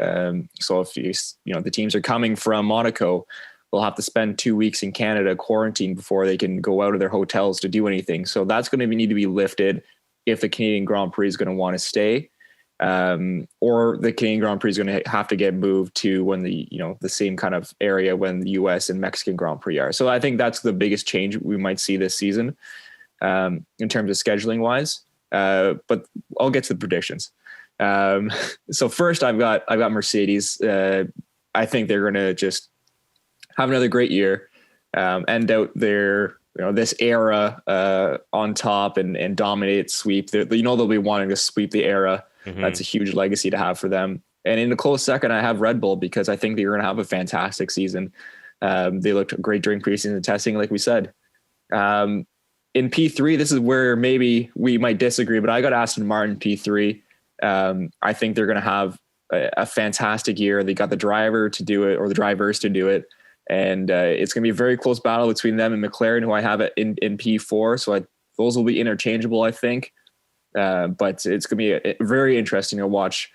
So if the teams are coming from Monaco, they'll have to spend 2 weeks in Canada quarantine before they can go out of their hotels to do anything. So that's going to need to be lifted if the Canadian Grand Prix is going to want to stay, or the Canadian Grand Prix is going to have to get moved to when the same kind of area when the US and Mexican Grand Prix are. So I think that's the biggest change we might see this season in terms of scheduling wise. But I'll get to the predictions. So first I've got Mercedes. I think they're going to just have another great year, end out their this era on top and dominate, sweep. They'll be wanting to sweep the era. Mm-hmm. That's a huge legacy to have for them. And in a close second, I have Red Bull because I think they're going to have a fantastic season. They looked great during preseason testing, like we said. In P3, this is where maybe we might disagree, but I got Aston Martin P3. I think they're going to have a fantastic year. They got the driver to do it, or the drivers to do it. And it's going to be a very close battle between them and McLaren, who I have in P4. So those will be interchangeable, I think. But it's going to be very interesting to watch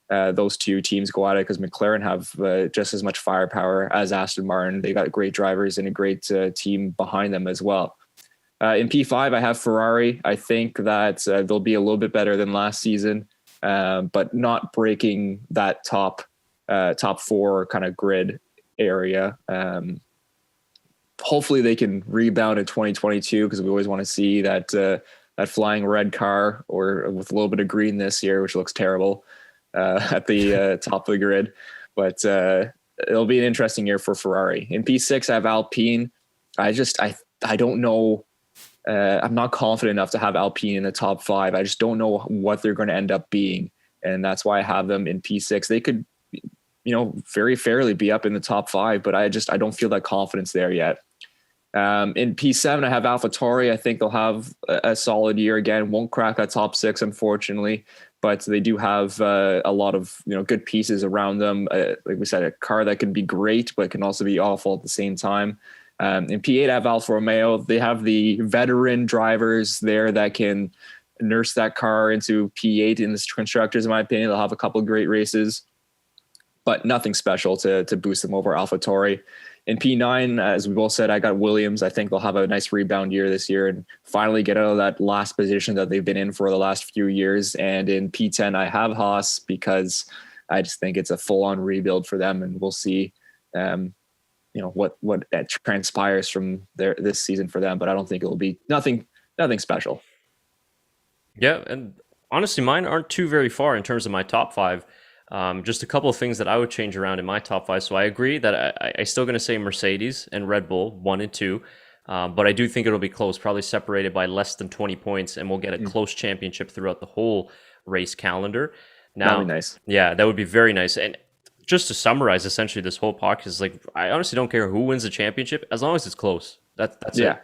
those two teams go at it, because McLaren have just as much firepower as Aston Martin. They got great drivers and a great team behind them as well. In P5, I have Ferrari. I think that they'll be a little bit better than last season, but not breaking that top 4 kind of grid area. Hopefully they can rebound in 2022, because we always want to see that flying red car, or with a little bit of green this year, which looks terrible at the top of the grid. But it'll be an interesting year for Ferrari. In P6, I have Alpine. I don't know. I'm not confident enough to have Alpine in the top 5. I just don't know what they're going to end up being. And that's why I have them in P6. They could, very fairly be up in the top 5, but I don't feel that confidence there yet. In P7, I have AlphaTauri. I think they'll have a solid year again. Won't crack that top 6, unfortunately, but they do have a lot of good pieces around them. Like we said, a car that can be great, but can also be awful at the same time. In P8, I have Alfa Romeo. They have the veteran drivers there that can nurse that car into P8 in the constructors, in my opinion. They'll have a couple of great races, but nothing special to boost them over AlphaTauri. In P9, as we both said, I got Williams. I think they'll have a nice rebound year this year and finally get out of that last position that they've been in for the last few years. And in P10, I have Haas, because I just think it's a full on rebuild for them, and we'll see, what that transpires from this season for them. But I don't think it will be nothing special. Yeah, and honestly, mine aren't too very far in terms of my top five. Just a couple of things that I would change around in my top five. So I agree that I still going to say Mercedes and Red Bull 1 and 2, but I do think it'll be close, probably separated by less than 20 points, and we'll get a close championship throughout the whole race calendar. Now, That'd be nice. yeah, that would be very nice. And just to summarize, essentially, this whole podcast, like, I honestly don't care who wins the championship as long as it's close. That's Yeah. it.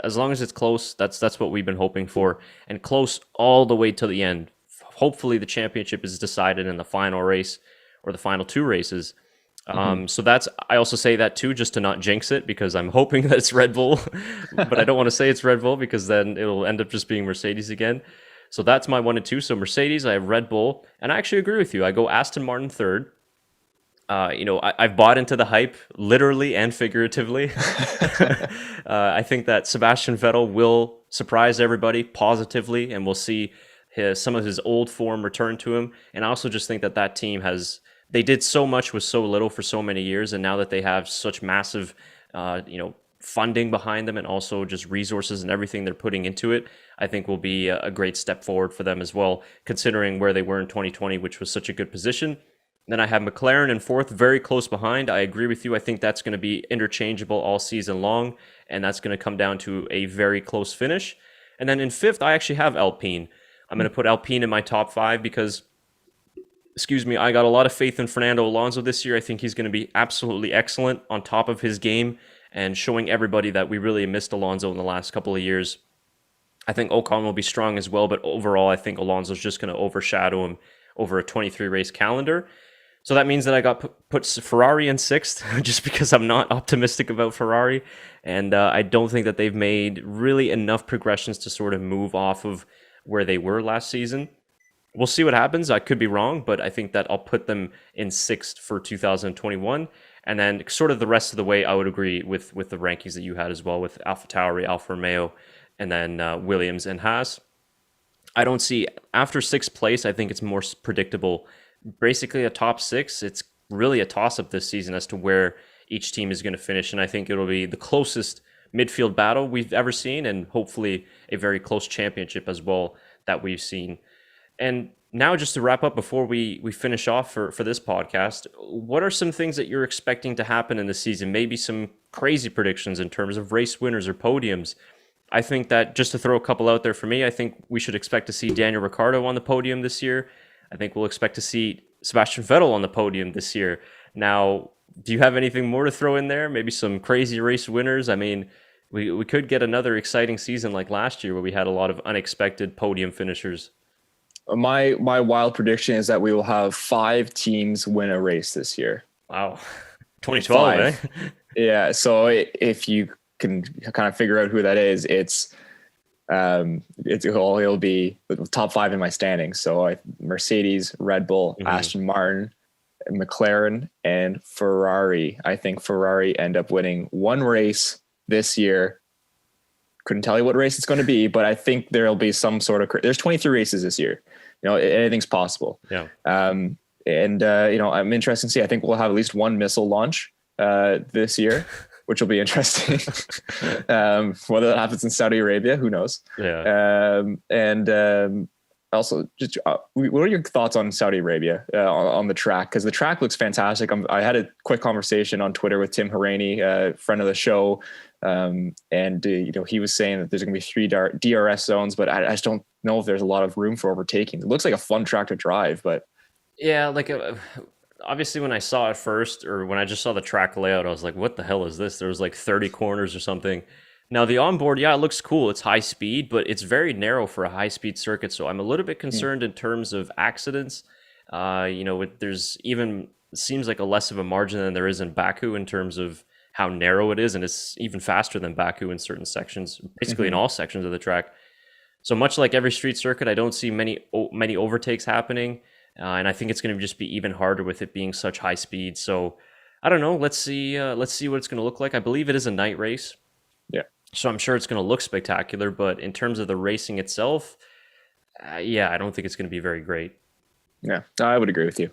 As long as it's close, that's what we've been hoping for, and close all the way to the end. Hopefully, the championship is decided in the final race or the final two races. So I also say that too, just to not jinx it, because I'm hoping that it's Red Bull, but I don't want to say it's Red Bull because then it'll end up just being Mercedes again. So that's my 1 and 2. So Mercedes, I have Red Bull, and I actually agree with you. I go Aston Martin third. I've bought into the hype, literally and figuratively. I think that Sebastian Vettel will surprise everybody positively, and we'll see some of his old form return to him. And I also just think that team they did so much with so little for so many years, and now that they have such massive, funding behind them, and also just resources and everything they're putting into it, I think will be a great step forward for them as well, considering where they were in 2020, which was such a good position. Then I have McLaren in fourth, very close behind. I agree with you. I think that's going to be interchangeable all season long, and that's going to come down to a very close finish. And then in fifth, I actually have Alpine. I'm going to put Alpine in my top five because, I got a lot of faith in Fernando Alonso this year. I think he's going to be absolutely excellent on top of his game and showing everybody that we really missed Alonso in the last couple of years. I think Ocon will be strong as well, but overall, I think Alonso's just going to overshadow him over a 23 race calendar. So that means that I got put Ferrari in sixth, just because I'm not optimistic about Ferrari. And I don't think that they've made really enough progressions to sort of move off of where they were last season. We'll see what happens. I could be wrong, but I think that I'll put them in sixth for 2021. And then sort of the rest of the way, I would agree with the rankings that you had as well, with Alfa Tauri, Alfa Romeo, and then Williams and Haas. I don't see, after sixth place, I think it's more predictable. Basically a top six. It's really a toss-up this season as to where each team is going to finish, and I think it'll be the closest midfield battle we've ever seen, and hopefully a very close championship as well that we've seen. And now, just to wrap up before we finish off for this podcast, what are some things that you're expecting to happen in the season? Maybe some crazy predictions in terms of race winners or podiums. I think that, just to throw a couple out there for me, I think we should expect to see Daniel Ricciardo on the podium this year. I think we'll expect to see Sebastian Vettel on the podium this year. Now, do you have anything more to throw in there? Maybe some crazy race winners? I mean, we could get another exciting season like last year where we had a lot of unexpected podium finishers. My wild prediction is that we will have 5 teams win a race this year. Wow. 2012, eh? Yeah. So if you can kind of figure out who that is, it'll be the top 5 in my standings. So Mercedes, Red Bull, Aston Martin, McLaren, and Ferrari. I think Ferrari end up winning one race this year. Couldn't tell you what race it's going to be, but I think there'll be some sort of, there's 23 races this year. Anything's possible. Yeah. I'm interested to see. I think we'll have at least one missile launch this year, which will be interesting. Whether that happens in Saudi Arabia, who knows? Yeah. Also, just what are your thoughts on Saudi Arabia on the track? Because the track looks fantastic. I had a quick conversation on Twitter with Tim Haraney, friend of the show, he was saying that there's going to be 3 DRS zones, but I just don't know if there's a lot of room for overtaking. It looks like a fun track to drive, but yeah, like obviously when I saw it first, or when I just saw the track layout, I was like, what the hell is this? There was like 30 corners or something. Now the onboard, yeah, it looks cool. It's high speed, but it's very narrow for a high speed circuit. So I'm a little bit concerned in terms of accidents. There's even, it seems like a less of a margin than there is in Baku in terms of how narrow it is. And it's even faster than Baku in certain sections, basically in all sections of the track. So much like every street circuit, I don't see many overtakes happening. And I think it's going to just be even harder with it being such high speed. So I don't know. Let's see what it's going to look like. I believe it is a night race. Yeah. So I'm sure it's going to look spectacular, but in terms of the racing itself, I don't think it's going to be very great. Yeah, I would agree with you.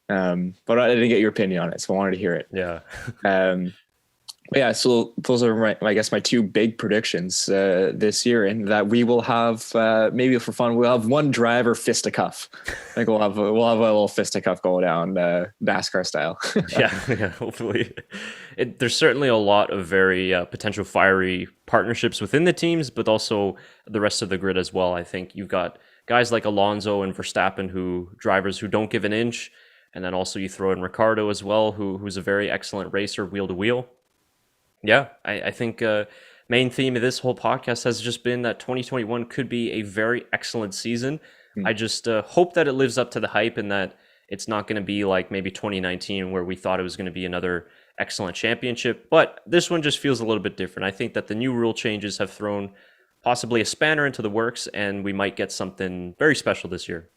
But I didn't get your opinion on it, so I wanted to hear it. Yeah. Yeah, so those are I guess my two big predictions this year, and that we will have maybe for fun we'll have one driver fisticuff. I think we'll have a little fisticuff go down NASCAR style. yeah, hopefully. There's certainly a lot of very potential fiery partnerships within the teams, but also the rest of the grid as well. I think you've got guys like Alonso and Verstappen, drivers who don't give an inch, and then also you throw in Ricciardo as well, who's a very excellent racer wheel to wheel. Yeah, I think main theme of this whole podcast has just been that 2021 could be a very excellent season. I just hope that it lives up to the hype and that it's not going to be like maybe 2019 where we thought it was going to be another excellent championship. But this one just feels a little bit different. I think that the new rule changes have thrown possibly a spanner into the works, and we might get something very special this year.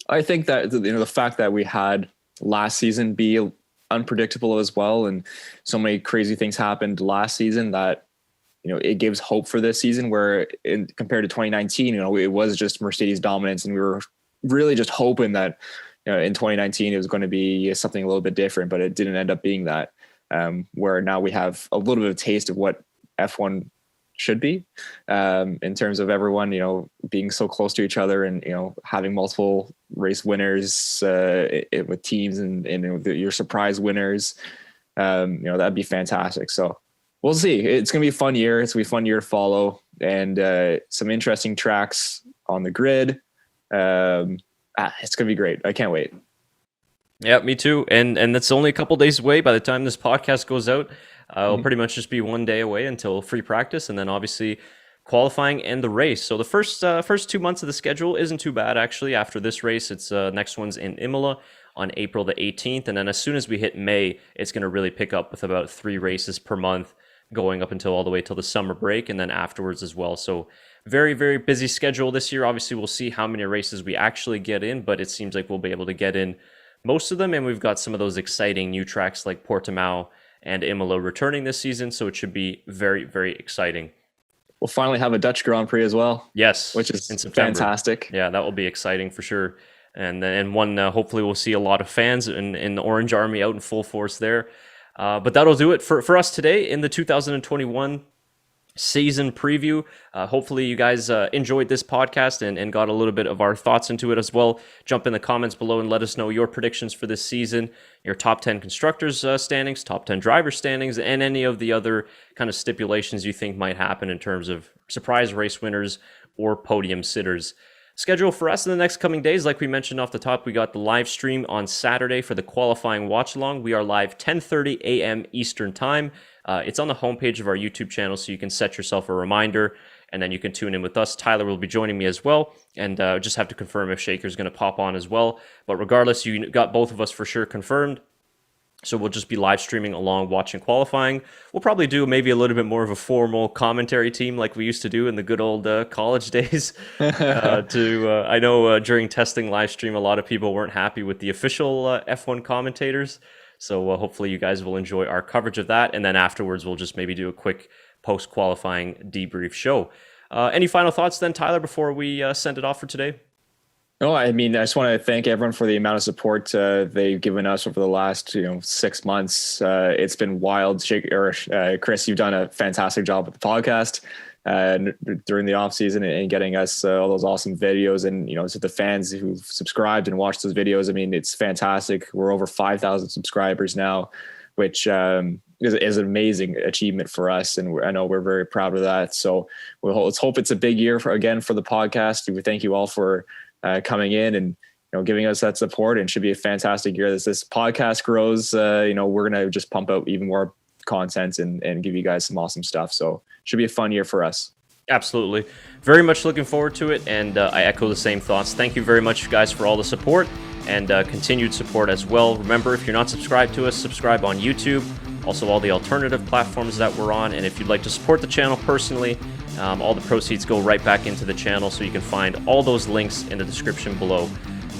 I think that the fact that we had last season be unpredictable as well, and so many crazy things happened last season that it gives hope for this season, where compared to 2019 it was just Mercedes dominance, and we were really just hoping that in 2019 it was going to be something a little bit different, but it didn't end up being that, where now we have a little bit of a taste of what F1 should be, in terms of everyone being so close to each other, and having multiple race winners with teams, and your surprise winners. That'd be fantastic. So we'll see. It's gonna be a fun year. It's gonna be a fun year to follow, and some interesting tracks on the grid. It's gonna be great. I can't wait. Yeah, me too. And that's only a couple days away. By the time this podcast goes out, it'll pretty much just be one day away until free practice, and then obviously qualifying and the race. So the first 2 months of the schedule isn't too bad, actually. After this race, it's next one's in Imola on April the 18th, and then as soon as we hit May, it's going to really pick up with about 3 races per month, going up until all the way till the summer break, and then afterwards as well. So very, very busy schedule this year. Obviously, we'll see how many races we actually get in, but it seems like we'll be able to get in most of them, and we've got some of those exciting new tracks like Portimao and Imola returning this season, so it should be very, very exciting. We'll finally have a Dutch Grand Prix as well. Yes, which is fantastic. Yeah, that will be exciting for sure. And one, hopefully we'll see a lot of fans in the Orange Army out in full force there. But that'll do it for us today in the 2021 season preview. Hopefully you guys enjoyed this podcast and got a little bit of our thoughts into it as well. Jump in the comments below and let us know your predictions for this season, your top 10 constructors standings, top 10 driver standings, and any of the other kind of stipulations you think might happen in terms of surprise race winners or podium sitters. Schedule for us in the next coming days, like we mentioned off the top, we got the live stream on Saturday for the qualifying watch along. We are live 10:30 a.m. Eastern time. It's on the homepage of our YouTube channel, so you can set yourself a reminder, and then you can tune in with us. Tyler will be joining me as well, and just have to confirm if Shaker's going to pop on as well. But regardless, you got both of us for sure confirmed. So we'll just be live streaming along, watching qualifying. We'll probably do maybe a little bit more of a formal commentary team like we used to do in the good old college days. I know during testing live stream, a lot of people weren't happy with the official F1 commentators. So hopefully you guys will enjoy our coverage of that. And then afterwards, we'll just maybe do a quick post-qualifying debrief show. Any final thoughts then, Tyler, before we send it off for today? No, I mean, I just want to thank everyone for the amount of support they've given us over the last 6 months. It's been wild. Chris, you've done a fantastic job with the podcast during the off season and getting us all those awesome videos, and to the fans who've subscribed and watched those videos. I mean, it's fantastic. We're over 5,000 subscribers now, which is an amazing achievement for us, and I know we're very proud of that. So let's hope it's a big year for the podcast. We thank you all for coming in and giving us that support, and should be a fantastic year as this podcast grows. We're gonna just pump out even more content and give you guys some awesome stuff. So should be a fun year for us. Absolutely. Very much looking forward to it, and I echo the same thoughts. Thank you very much, guys, for all the support and continued support as well. Remember, if you're not subscribed to us, subscribe on YouTube, also all the alternative platforms that we're on. And if you'd like to support the channel personally, all the proceeds go right back into the channel, so you can find all those links in the description below.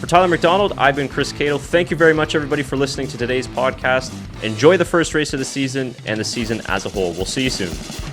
For Tyler McDonald, I've been Chris Cato. Thank you very much, everybody, for listening to today's podcast. Enjoy the first race of the season and the season as a whole. We'll see you soon.